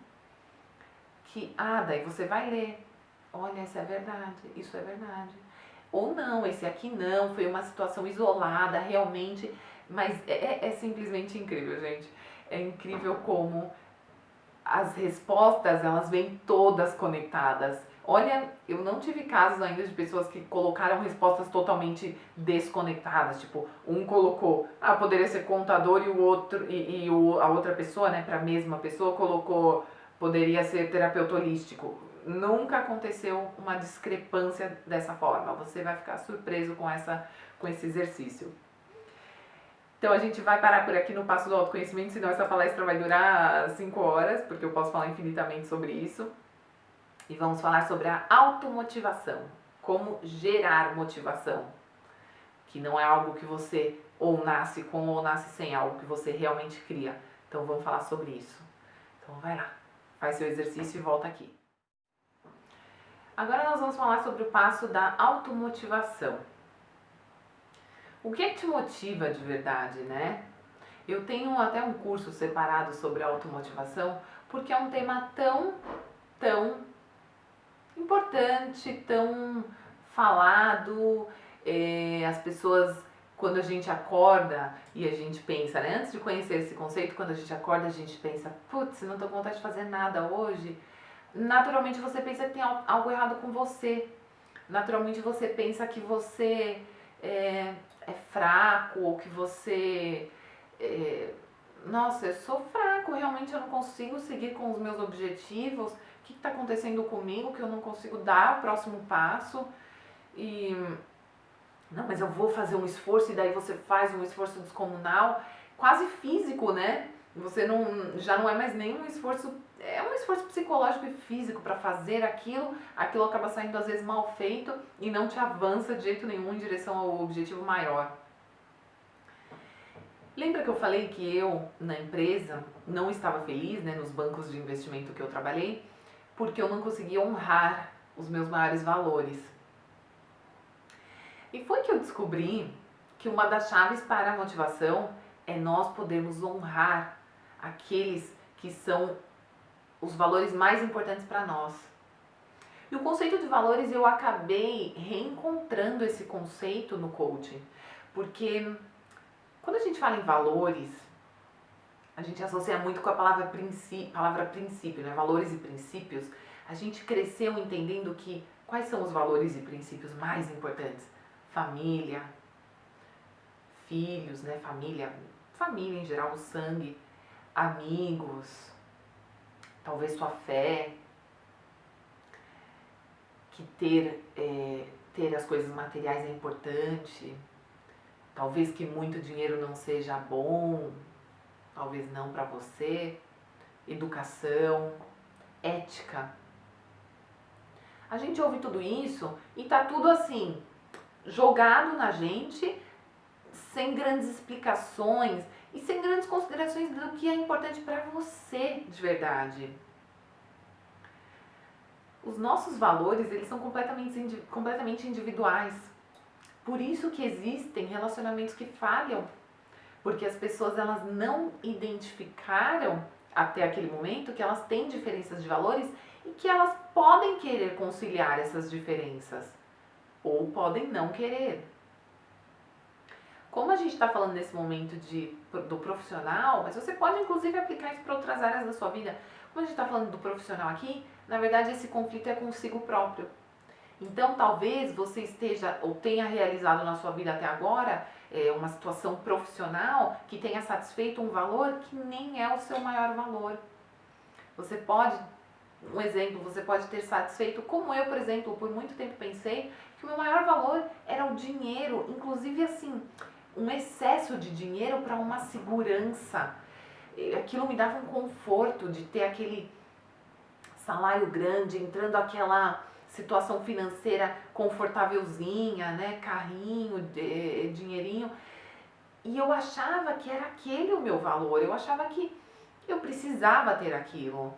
Daí você vai ler. Olha, isso é verdade. Ou não, esse aqui não, foi uma situação isolada, realmente. Mas é simplesmente incrível, gente. É incrível como as respostas, elas vêm todas conectadas. Olha, eu não tive casos ainda de pessoas que colocaram respostas totalmente desconectadas. Tipo, um colocou, poderia ser contador, e o outro, a outra pessoa, né, para a mesma pessoa, colocou, poderia ser terapeuta holístico. Nunca aconteceu uma discrepância dessa forma. Você vai ficar surpreso com esse exercício. Então a gente vai parar por aqui no passo do autoconhecimento, senão essa palestra vai durar 5 horas, porque eu posso falar infinitamente sobre isso. E vamos falar sobre a automotivação, como gerar motivação, que não é algo que você ou nasce com ou nasce sem, é algo que você realmente cria. Então vamos falar sobre isso. Então vai lá, faz seu exercício e volta aqui. Agora nós vamos falar sobre o passo da automotivação. O que é que te motiva de verdade, né? Eu tenho até um curso separado sobre automotivação, porque é um tema tão importante, tão falado. As pessoas, quando a gente acorda e a gente pensa, né? Antes de conhecer esse conceito, quando a gente acorda a gente pensa, putz, não tô com vontade de fazer nada hoje. Naturalmente você pensa que tem algo errado com você. Naturalmente você pensa que você é fraco ou que você... nossa, eu sou fraco, realmente eu não consigo seguir com os meus objetivos. O que está acontecendo comigo que eu não consigo dar o próximo passo? E não, mas eu vou fazer um esforço, e daí você faz um esforço descomunal, quase físico, né? Você já não é mais nenhum esforço, é um esforço psicológico e físico para fazer aquilo acaba saindo às vezes mal feito e não te avança de jeito nenhum em direção ao objetivo maior. Lembra que eu falei que eu, na empresa, não estava feliz, né, nos bancos de investimento que eu trabalhei, porque eu não conseguia honrar os meus maiores valores. E foi que eu descobri que uma das chaves para a motivação é nós podermos honrar aqueles que são os valores mais importantes para nós. E o conceito de valores, eu acabei reencontrando esse conceito no coaching, porque quando a gente fala em valores, a gente associa muito com a palavra princípio, né? Valores e princípios. A gente cresceu entendendo que quais são os valores e princípios mais importantes? Família, filhos, né? Família em geral, o sangue, amigos, talvez sua fé, que ter as coisas materiais é importante, talvez que muito dinheiro não seja bom, talvez não para você, educação, ética. A gente ouve tudo isso e tá tudo assim, jogado na gente, sem grandes explicações e sem grandes considerações do que é importante para você de verdade. Os nossos valores, eles são completamente individuais. Por isso que existem relacionamentos que falham, porque as pessoas elas não identificaram até aquele momento que elas têm diferenças de valores e que elas podem querer conciliar essas diferenças ou podem não querer. Como a gente está falando nesse momento do profissional, mas você pode inclusive aplicar isso para outras áreas da sua vida. Como a gente está falando do profissional aqui, na verdade esse conflito é consigo próprio. Então talvez você esteja ou tenha realizado na sua vida até agora uma situação profissional que tenha satisfeito um valor que nem é o seu maior valor. Você pode, um exemplo, você pode ter satisfeito, como eu, por exemplo, por muito tempo pensei que o meu maior valor era o dinheiro, inclusive assim, um excesso de dinheiro para uma segurança. Aquilo me dava um conforto de ter aquele salário grande, entrando aquela situação financeira confortávelzinha, né? Carrinho, dinheirinho. E eu achava que era aquele o meu valor, eu achava que eu precisava ter aquilo.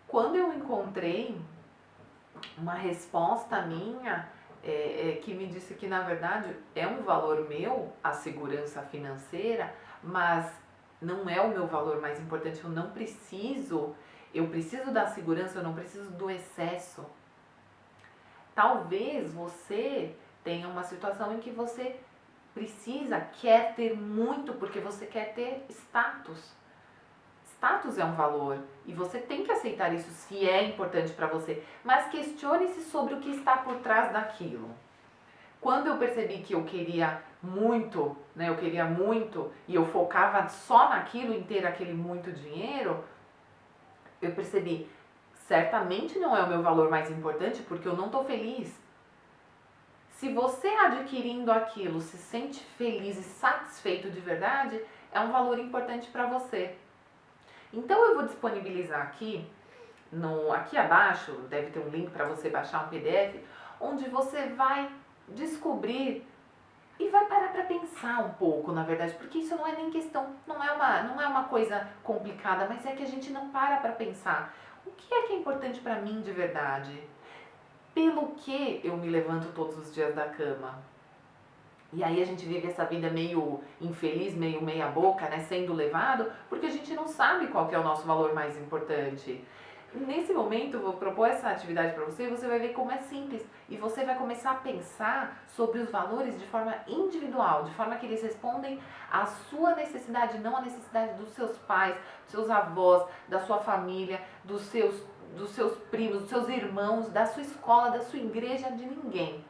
Quando eu encontrei uma resposta minha que me disse que na verdade é um valor meu, a segurança financeira, mas não é o meu valor mais importante, eu preciso da segurança, eu não preciso do excesso. Talvez você tenha uma situação em que você quer ter muito porque você quer ter status. Status é um valor e você tem que aceitar isso se é importante para você, mas questione-se sobre o que está por trás daquilo. Quando eu percebi que eu queria muito, né, e eu focava só naquilo, em ter aquele muito dinheiro, eu percebi, certamente não é o meu valor mais importante porque eu não estou feliz. Se você adquirindo aquilo se sente feliz e satisfeito de verdade, é um valor importante para você. Então eu vou disponibilizar aqui abaixo, deve ter um link para você baixar um PDF, onde você vai descobrir e vai parar para pensar um pouco, na verdade, porque isso não é nem questão, não é uma coisa complicada, mas é que a gente não para pensar. O que é importante para mim de verdade? pelo que eu me levanto todos os dias da cama? E aí a gente vive essa vida meio infeliz, meio meia boca, né, sendo levado, porque a gente não sabe qual que é o nosso valor mais importante. Nesse momento, eu vou propor essa atividade para você e você vai ver como é simples. E você vai começar a pensar sobre os valores de forma individual, de forma que eles respondem à sua necessidade, não à necessidade dos seus pais, dos seus avós, da sua família, dos seus primos, dos seus irmãos, da sua escola, da sua igreja, de ninguém.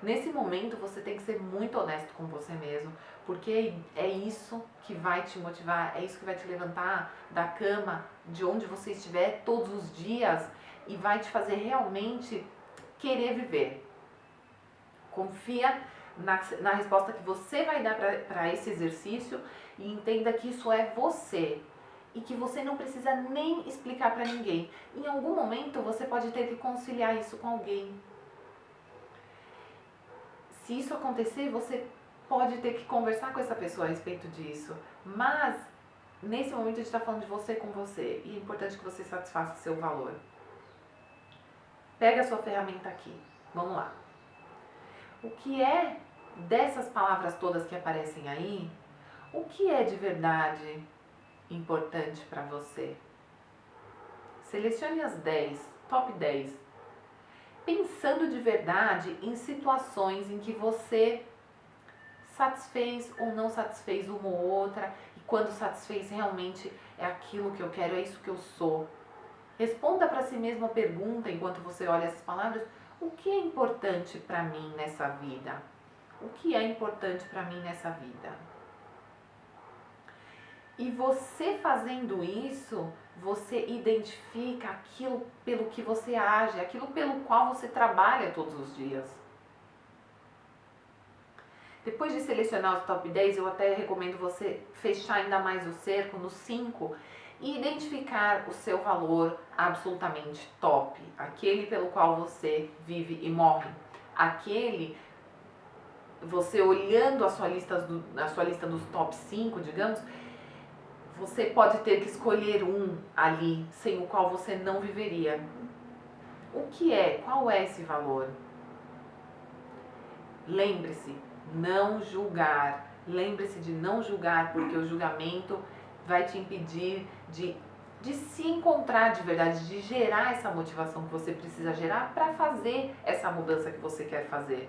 Nesse momento você tem que ser muito honesto com você mesmo, porque é isso que vai te motivar, é isso que vai te levantar da cama, de onde você estiver todos os dias e vai te fazer realmente querer viver. Confia na resposta que você vai dar para esse exercício e entenda que isso é você. E que você não precisa nem explicar para ninguém. Em algum momento você pode ter que conciliar isso com alguém. Se isso acontecer, você pode ter que conversar com essa pessoa a respeito disso. Mas, nesse momento, a gente está falando de você com você. E é importante que você satisfaça o seu valor. Pega a sua ferramenta aqui. Vamos lá. O que é dessas palavras todas que aparecem aí? O que é de verdade importante para você? Selecione as 10, top 10. Pensando de verdade em situações em que você satisfez ou não satisfez uma ou outra, e quando satisfez realmente é aquilo que eu quero, é isso que eu sou. Responda para si mesma a pergunta enquanto você olha essas palavras: o que é importante para mim nessa vida? O que é importante para mim nessa vida? E você fazendo isso, você identifica aquilo pelo que você age, aquilo pelo qual você trabalha todos os dias. Depois de selecionar os top 10, eu até recomendo você fechar ainda mais o cerco no 5 e identificar o seu valor absolutamente top, aquele pelo qual você vive e morre, aquele, você olhando a sua lista dos top 5, digamos, você pode ter que escolher um ali, sem o qual você não viveria. O que é? Qual é esse valor? Lembre-se, não julgar. Lembre-se de não julgar, porque o julgamento vai te impedir de se encontrar de verdade, de gerar essa motivação que você precisa gerar para fazer essa mudança que você quer fazer,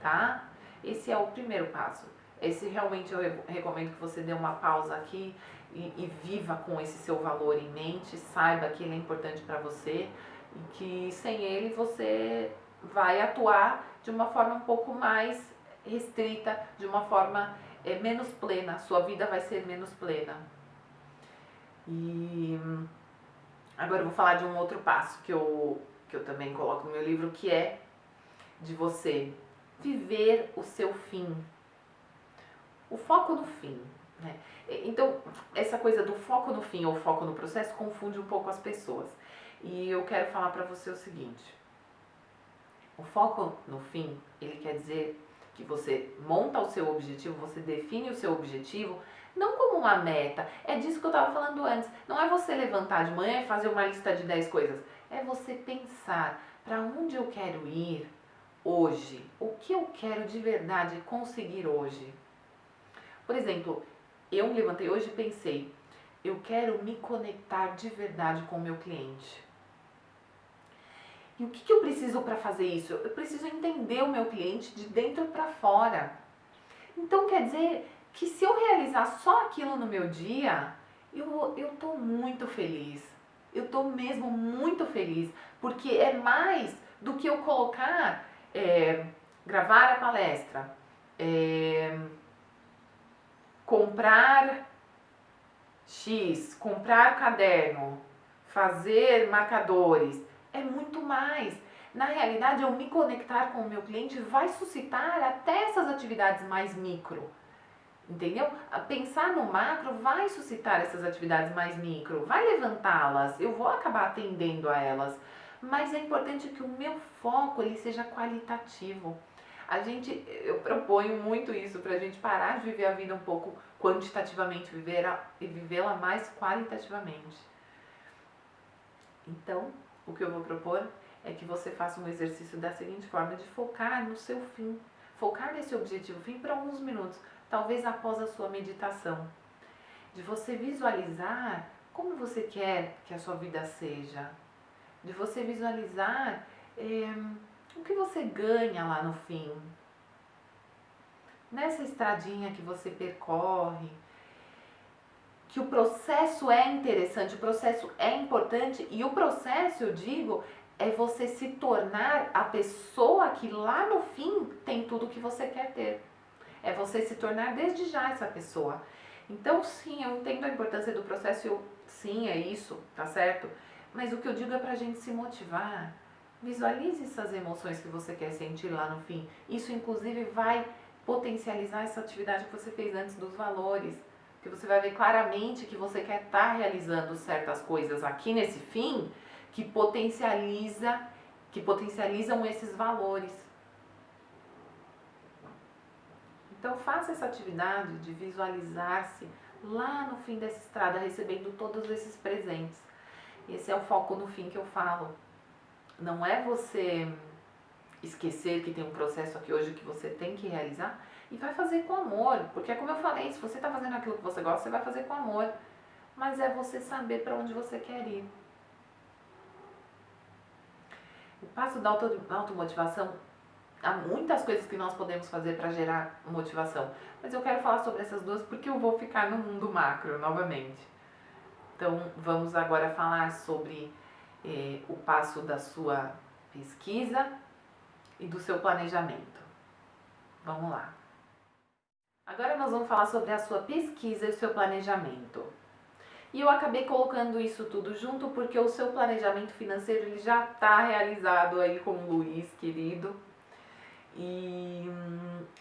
tá? Esse é o primeiro passo. Esse realmente eu recomendo que você dê uma pausa aqui e viva com esse seu valor em mente, saiba que ele é importante para você e que sem ele você vai atuar de uma forma um pouco mais restrita, de uma forma menos plena, sua vida vai ser menos plena. E agora eu vou falar de um outro passo que eu também coloco no meu livro, que é de você viver o seu fim. O foco no fim, né? Então, essa coisa do foco no fim ou foco no processo confunde um pouco as pessoas. E eu quero falar para você o seguinte: o foco no fim, ele quer dizer que você monta o seu objetivo, você define o seu objetivo, não como uma meta. É disso que eu estava falando antes. Não é você levantar de manhã e fazer uma lista de 10 coisas. É você pensar para onde eu quero ir hoje. O que eu quero de verdade conseguir hoje. Por exemplo, eu me levantei hoje e pensei: eu quero me conectar de verdade com o meu cliente. E o que eu preciso para fazer isso? Eu preciso entender o meu cliente de dentro para fora. Então quer dizer que se eu realizar só aquilo no meu dia, eu estou muito feliz. Eu estou mesmo muito feliz, porque é mais do que eu colocar, gravar a palestra, comprar X, comprar caderno, fazer marcadores, é muito mais. Na realidade, eu me conectar com o meu cliente vai suscitar até essas atividades mais micro, entendeu? Pensar no macro vai suscitar essas atividades mais micro, vai levantá-las, eu vou acabar atendendo a elas, mas é importante que o meu foco ele seja qualitativo. Eu proponho muito isso pra gente parar de viver a vida um pouco quantitativamente, e vivê-la mais qualitativamente. Então, o que eu vou propor é que você faça um exercício da seguinte forma, de focar no seu fim, focar nesse objetivo fim por alguns minutos, talvez após a sua meditação, de você visualizar como você quer que a sua vida seja, de você visualizar o que você ganha lá no fim, nessa estradinha que você percorre, que o processo é interessante, o processo é importante, e o processo, eu digo, é você se tornar a pessoa que lá no fim tem tudo que você quer ter. É você se tornar desde já essa pessoa. Então sim, eu entendo a importância do processo, sim, é isso, tá certo? Mas o que eu digo é pra gente se motivar. Visualize essas emoções que você quer sentir lá no fim. Isso inclusive vai potencializar essa atividade que você fez antes dos valores. Que você vai ver claramente que você quer estar realizando certas coisas aqui nesse fim que potencializam esses valores. Então faça essa atividade de visualizar-se lá no fim dessa estrada, recebendo todos esses presentes. Esse é o foco no fim que eu falo. Não é você esquecer que tem um processo aqui hoje que você tem que realizar, e vai fazer com amor, porque como eu falei, se você está fazendo aquilo que você gosta, você vai fazer com amor, mas é você saber para onde você quer ir. O passo da automotivação, há muitas coisas que nós podemos fazer para gerar motivação, mas eu quero falar sobre essas duas porque eu vou ficar no mundo macro novamente. Então vamos agora falar sobre o passo da sua pesquisa e do seu planejamento. Vamos lá. Agora nós vamos falar sobre a sua pesquisa e o seu planejamento. E eu acabei colocando isso tudo junto porque o seu planejamento financeiro ele já está realizado aí com o Luiz, querido. E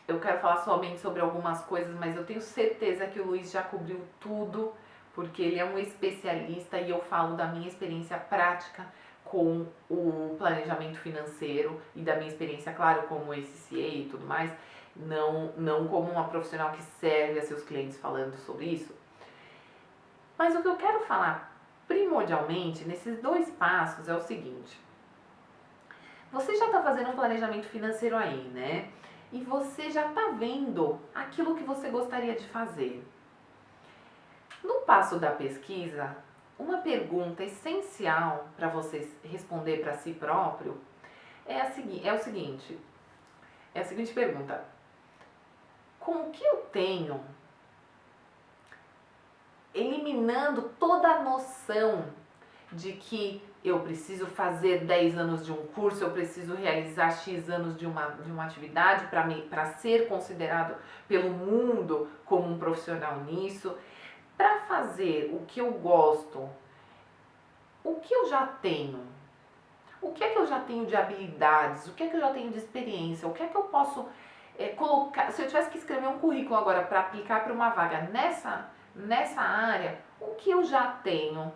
eu quero falar somente sobre algumas coisas, mas eu tenho certeza que o Luiz já cobriu tudo, porque ele é um especialista e eu falo da minha experiência prática com o planejamento financeiro e da minha experiência, claro, como SCA e tudo mais, não como uma profissional que serve a seus clientes falando sobre isso. Mas o que eu quero falar primordialmente nesses dois passos é o seguinte: você já está fazendo um planejamento financeiro aí, né? E você já está vendo aquilo que você gostaria de fazer. No passo da pesquisa, uma pergunta essencial para você responder para si próprio é a seguinte pergunta: com o que eu tenho, eliminando toda a noção de que eu preciso fazer 10 anos de um curso, eu preciso realizar X anos de uma atividade para ser considerado pelo mundo como um profissional nisso, para fazer o que eu gosto, o que eu já tenho? O que é que eu já tenho de habilidades? O que é que eu já tenho de experiência? O que é que eu posso colocar? Se eu tivesse que escrever um currículo agora para aplicar para uma vaga nessa área, o que eu já tenho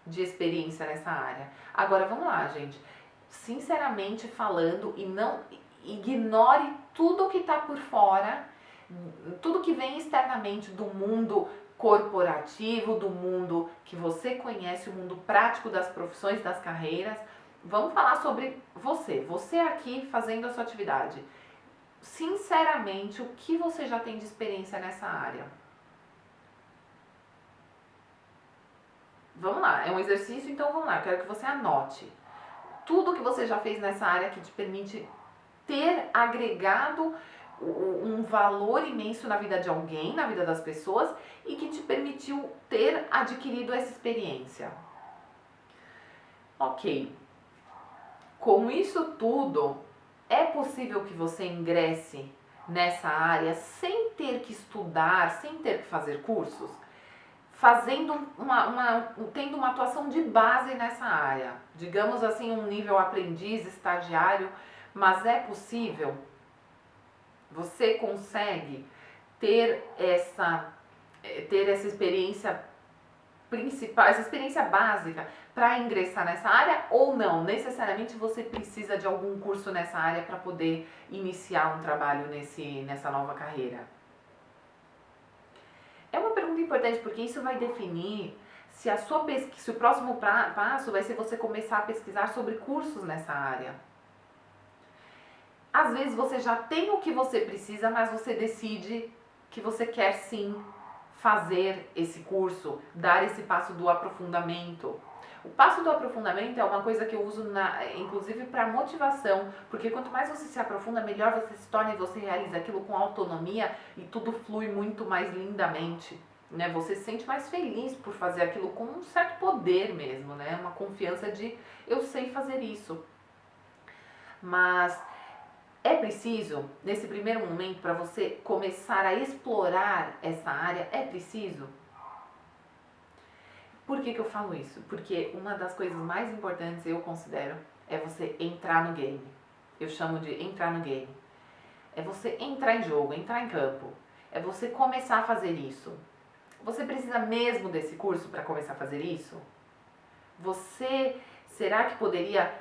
de experiência nessa área? Agora vamos lá, gente. Sinceramente falando, e não ignore tudo que está por fora, tudo que vem externamente do mundo corporativo, do mundo que você conhece, o mundo prático das profissões, das carreiras. Vamos falar sobre você aqui fazendo a sua atividade. Sinceramente, o que você já tem de experiência nessa área? Vamos lá, é um exercício, então vamos lá, eu quero que você anote tudo que você já fez nessa área que te permite ter agregado um valor imenso na vida de alguém, na vida das pessoas, e que te permitiu ter adquirido essa experiência. Ok. Com isso tudo, é possível que você ingresse nessa área sem ter que estudar, sem ter que fazer cursos, tendo uma atuação de base nessa área, digamos assim, um nível aprendiz, estagiário, mas é possível? Você consegue ter essa experiência principal, essa experiência básica para ingressar nessa área, ou não? Necessariamente você precisa de algum curso nessa área para poder iniciar um trabalho nessa nova carreira? É uma pergunta importante porque isso vai definir se o próximo passo vai ser você começar a pesquisar sobre cursos nessa área. Às vezes você já tem o que você precisa, mas você decide que você quer sim fazer esse curso, dar esse passo do aprofundamento. O passo do aprofundamento é uma coisa que eu uso inclusive para motivação, porque quanto mais você se aprofunda, melhor você se torna e você realiza aquilo com autonomia e tudo flui muito mais lindamente, né? Você se sente mais feliz por fazer aquilo com um certo poder mesmo, né? Uma confiança de eu sei fazer isso. Mas é preciso, nesse primeiro momento, para você começar a explorar essa área, é preciso. Por que eu falo isso? Porque uma das coisas mais importantes, eu considero, é você entrar no game. Eu chamo de entrar no game. É você entrar em jogo, entrar em campo. É você começar a fazer isso. Você precisa mesmo desse curso para começar a fazer isso? Você, será que poderia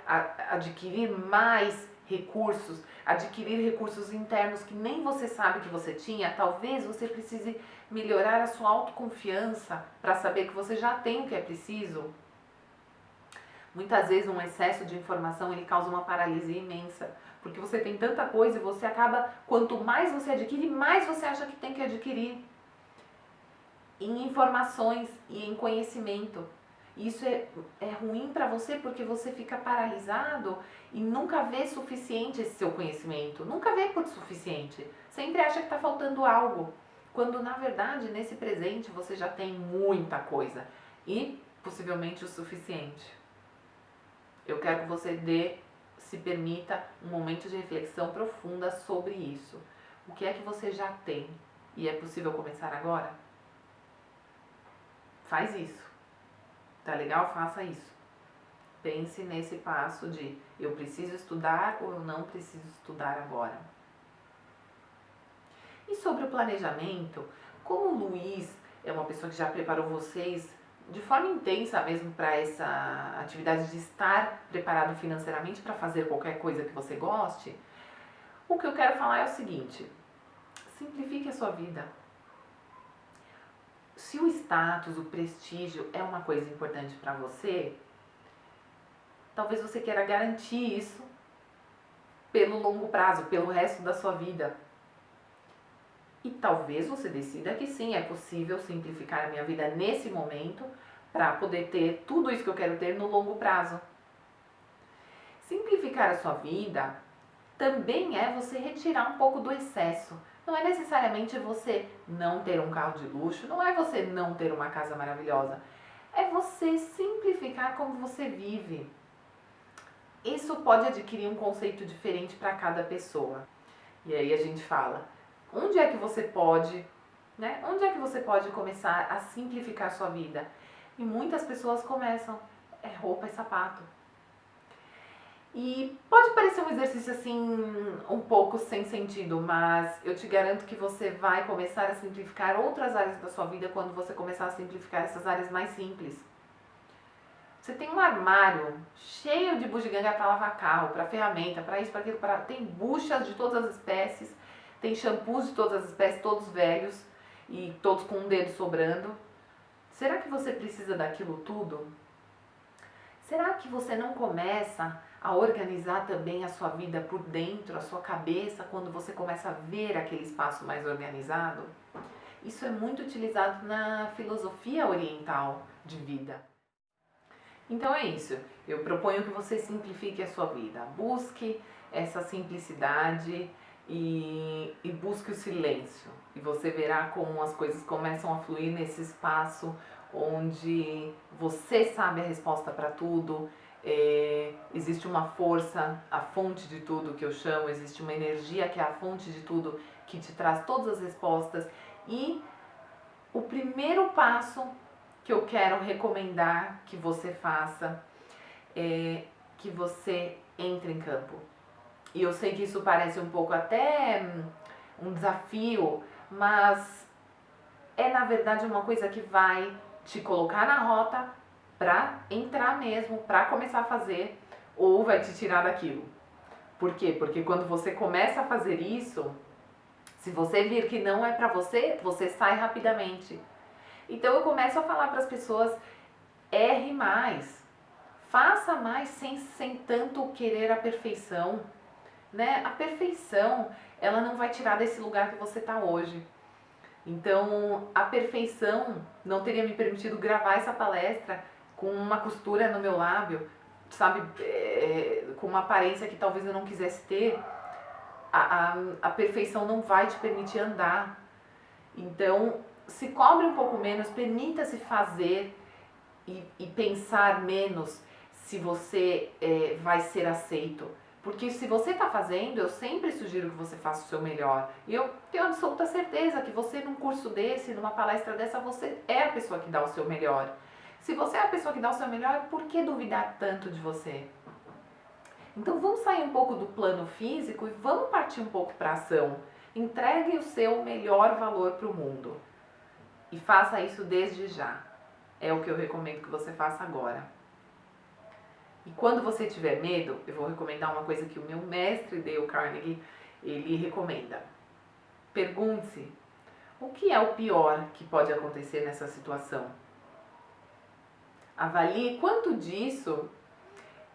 adquirir mais recursos, adquirir recursos internos que nem você sabe que você tinha? Talvez você precise melhorar a sua autoconfiança para saber que você já tem o que é preciso. Muitas vezes um excesso de informação ele causa uma paralisia imensa, porque você tem tanta coisa e você acaba, quanto mais você adquire, mais você acha que tem que adquirir em informações e em conhecimento. Isso é ruim para você porque você fica paralisado e nunca vê suficiente esse seu conhecimento. Nunca vê por suficiente. Sempre acha que está faltando algo. Quando na verdade nesse presente você já tem muita coisa e possivelmente o suficiente. Eu quero que você se permita um momento de reflexão profunda sobre isso. O que é que você já tem e é possível começar agora? Faz isso. Tá legal? Faça isso. Pense nesse passo de eu preciso estudar ou eu não preciso estudar agora. E sobre o planejamento, como o Luiz é uma pessoa que já preparou vocês de forma intensa mesmo para essa atividade de estar preparado financeiramente para fazer qualquer coisa que você goste, o que eu quero falar é o seguinte: simplifique a sua vida. Se o status, o prestígio é uma coisa importante para você, talvez você queira garantir isso pelo longo prazo, pelo resto da sua vida. E talvez você decida que sim, é possível simplificar a minha vida nesse momento para poder ter tudo isso que eu quero ter no longo prazo. Simplificar a sua vida também é você retirar um pouco do excesso. Não é necessariamente você não ter um carro de luxo, não é você não ter uma casa maravilhosa. É você simplificar como você vive. Isso pode adquirir um conceito diferente para cada pessoa. E aí a gente fala, onde é que você pode, né? Onde é que você pode começar a simplificar a sua vida? E muitas pessoas começam, roupa e sapato. E pode parecer um exercício assim, um pouco sem sentido, mas eu te garanto que você vai começar a simplificar outras áreas da sua vida quando você começar a simplificar essas áreas mais simples. Você tem um armário cheio de bugiganga para lavar carro, para ferramenta, para isso, para aquilo, tem buchas de todas as espécies, tem shampoos de todas as espécies, todos velhos e todos com um dedo sobrando. Será que você precisa daquilo tudo? Será que você não começa a organizar também a sua vida por dentro, a sua cabeça, quando você começa a ver aquele espaço mais organizado? Isso é muito utilizado na filosofia oriental de vida. Então é isso, eu proponho que você simplifique a sua vida, busque essa simplicidade e busque o silêncio. E você verá como as coisas começam a fluir nesse espaço onde você sabe a resposta para tudo. Existe uma força, a fonte de tudo que eu chamo, existe uma energia que é a fonte de tudo, que te traz todas as respostas. E o primeiro passo que eu quero recomendar que você faça é que você entre em campo. E eu sei que isso parece um pouco até um desafio, mas é na verdade uma coisa que vai te colocar na rota para entrar mesmo, para começar a fazer, ou vai te tirar daquilo. Por quê? Porque quando você começa a fazer isso, se você vir que não é para você, você sai rapidamente. Então eu começo a falar para as pessoas erre mais, faça mais sem tanto querer a perfeição, né? A perfeição, ela não vai tirar desse lugar que você está hoje. Então, a perfeição não teria me permitido gravar essa palestra com uma costura no meu lábio, sabe, com uma aparência que talvez eu não quisesse ter. A perfeição não vai te permitir andar. Então, se cobre um pouco menos, permita-se fazer e pensar menos se você vai ser aceito. Porque se você está fazendo, eu sempre sugiro que você faça o seu melhor. E eu tenho absoluta certeza que você, num curso desse, numa palestra dessa, você é a pessoa que dá o seu melhor. Se você é a pessoa que dá o seu melhor, por que duvidar tanto de você? Então vamos sair um pouco do plano físico e vamos partir um pouco para a ação. Entregue o seu melhor valor para o mundo. E faça isso desde já. É o que eu recomendo que você faça agora. E quando você tiver medo, eu vou recomendar uma coisa que o meu mestre Dale Carnegie, ele recomenda. Pergunte-se, o que é o pior que pode acontecer nessa situação? Avalie quanto disso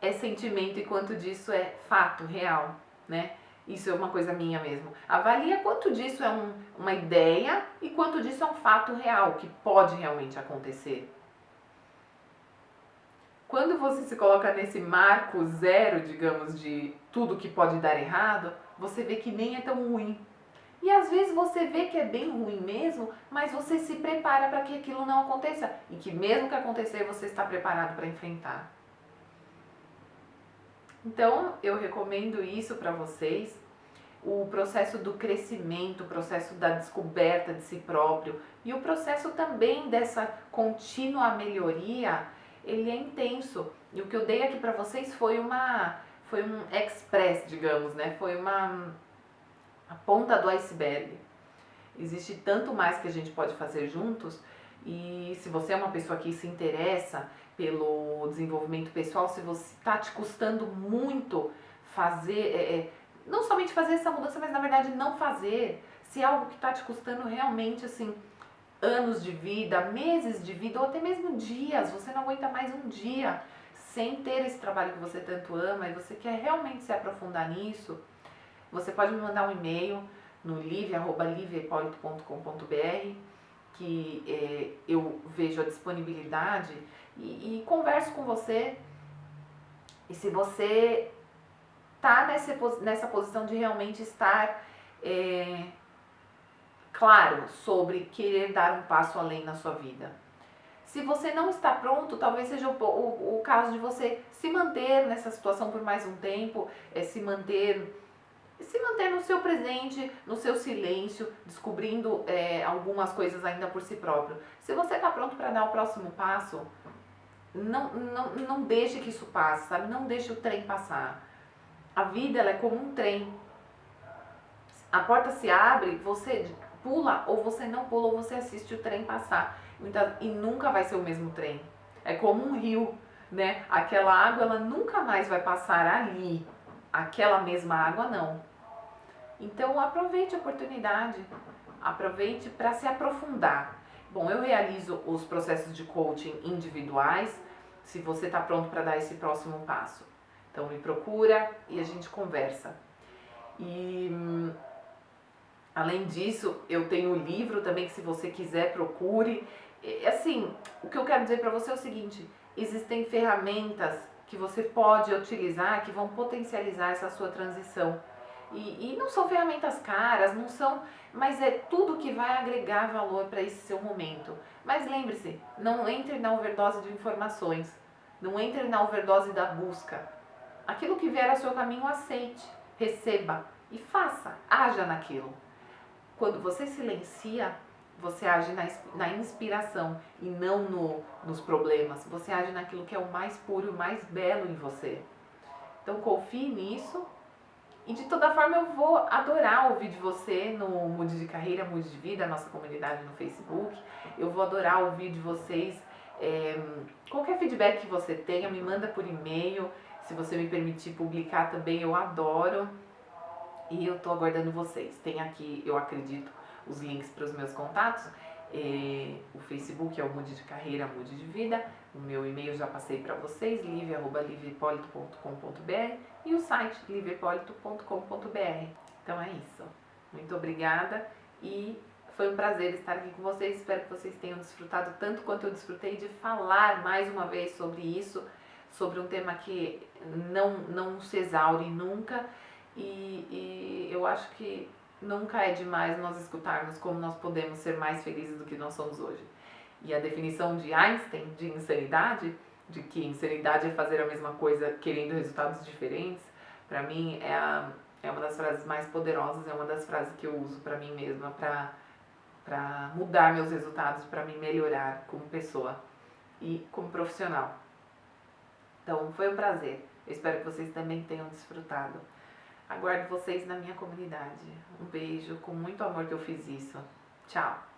é sentimento e quanto disso é fato real, né? Isso é uma coisa minha mesmo. Avalie quanto disso é uma ideia e quanto disso é um fato real, que pode realmente acontecer. Quando você se coloca nesse marco zero, digamos, de tudo que pode dar errado, você vê que nem é tão ruim. E às vezes você vê que é bem ruim mesmo, mas você se prepara para que aquilo não aconteça. E que mesmo que acontecer, você está preparado para enfrentar. Então, eu recomendo isso para vocês. O processo do crescimento, o processo da descoberta de si próprio e o processo também dessa contínua melhoria, ele é intenso. E o que eu dei aqui para vocês foi um express, digamos, né? Foi a ponta do iceberg. Existe tanto mais que a gente pode fazer juntos. E se você é uma pessoa que se interessa pelo desenvolvimento pessoal, se você está te custando muito fazer, não somente fazer essa mudança, mas na verdade não fazer, se é algo que está te custando realmente assim, anos de vida, meses de vida, ou até mesmo dias, você não aguenta mais um dia sem ter esse trabalho que você tanto ama e você quer realmente se aprofundar nisso, você pode me mandar um e-mail no livia@liviepolito.com.br, que eu vejo a disponibilidade e converso com você. E se você está nessa posição de realmente estar claro sobre querer dar um passo além na sua vida. Se você não está pronto, talvez seja o caso de você se manter nessa situação por mais um tempo, se manter no seu presente, no seu silêncio, descobrindo algumas coisas ainda por si próprio. Se você está pronto para dar o próximo passo, não deixe que isso passe, sabe? Não deixe o trem passar. A vida, ela é como um trem. A porta se abre, você pula, ou você não pula, ou você assiste o trem passar. E nunca vai ser o mesmo trem. É como um rio, né? Aquela água, ela nunca mais vai passar ali. Aquela mesma água, não. Então, aproveite a oportunidade. Aproveite para se aprofundar. Bom, eu realizo os processos de coaching individuais, se você está pronto para dar esse próximo passo. Então, me procura e a gente conversa. E além disso, eu tenho um livro também que, se você quiser, procure. Assim, o que eu quero dizer para você é o seguinte: existem ferramentas que você pode utilizar que vão potencializar essa sua transição. E não são ferramentas caras, não são, mas é tudo que vai agregar valor para esse seu momento. Mas lembre-se, não entre na overdose de informações, não entre na overdose da busca. Aquilo que vier ao seu caminho, aceite, receba e faça, haja naquilo. Quando você silencia, você age na inspiração e não nos problemas. Você age naquilo que é o mais puro, o mais belo em você. Então confie nisso. E de toda forma eu vou adorar ouvir de você no Mude de Carreira, Mude de Vida, a nossa comunidade no Facebook. Eu vou adorar ouvir de vocês. Qualquer feedback que você tenha, me manda por e-mail. Se você me permitir publicar também, eu adoro. E eu estou aguardando vocês. Tem aqui, eu acredito, os links para os meus contatos. O Facebook é o Mude de Carreira, Mude de Vida. O meu e-mail já passei para vocês, live@livehipolito.com.br, e o site livehipolito.com.br. Então é isso. Muito obrigada e foi um prazer estar aqui com vocês. Espero que vocês tenham desfrutado tanto quanto eu desfrutei de falar mais uma vez sobre isso, sobre um tema que não se exaure nunca, e eu acho que nunca é demais nós escutarmos como nós podemos ser mais felizes do que nós somos hoje. E a definição de Einstein de insanidade, de que insanidade é fazer a mesma coisa querendo resultados diferentes, para mim é uma das frases mais poderosas, é uma das frases que eu uso para mim mesma, para mudar meus resultados, para me melhorar como pessoa e como profissional. Então foi um prazer, eu espero que vocês também tenham desfrutado. Aguardo vocês na minha comunidade. Um beijo, com muito amor que eu fiz isso. Tchau!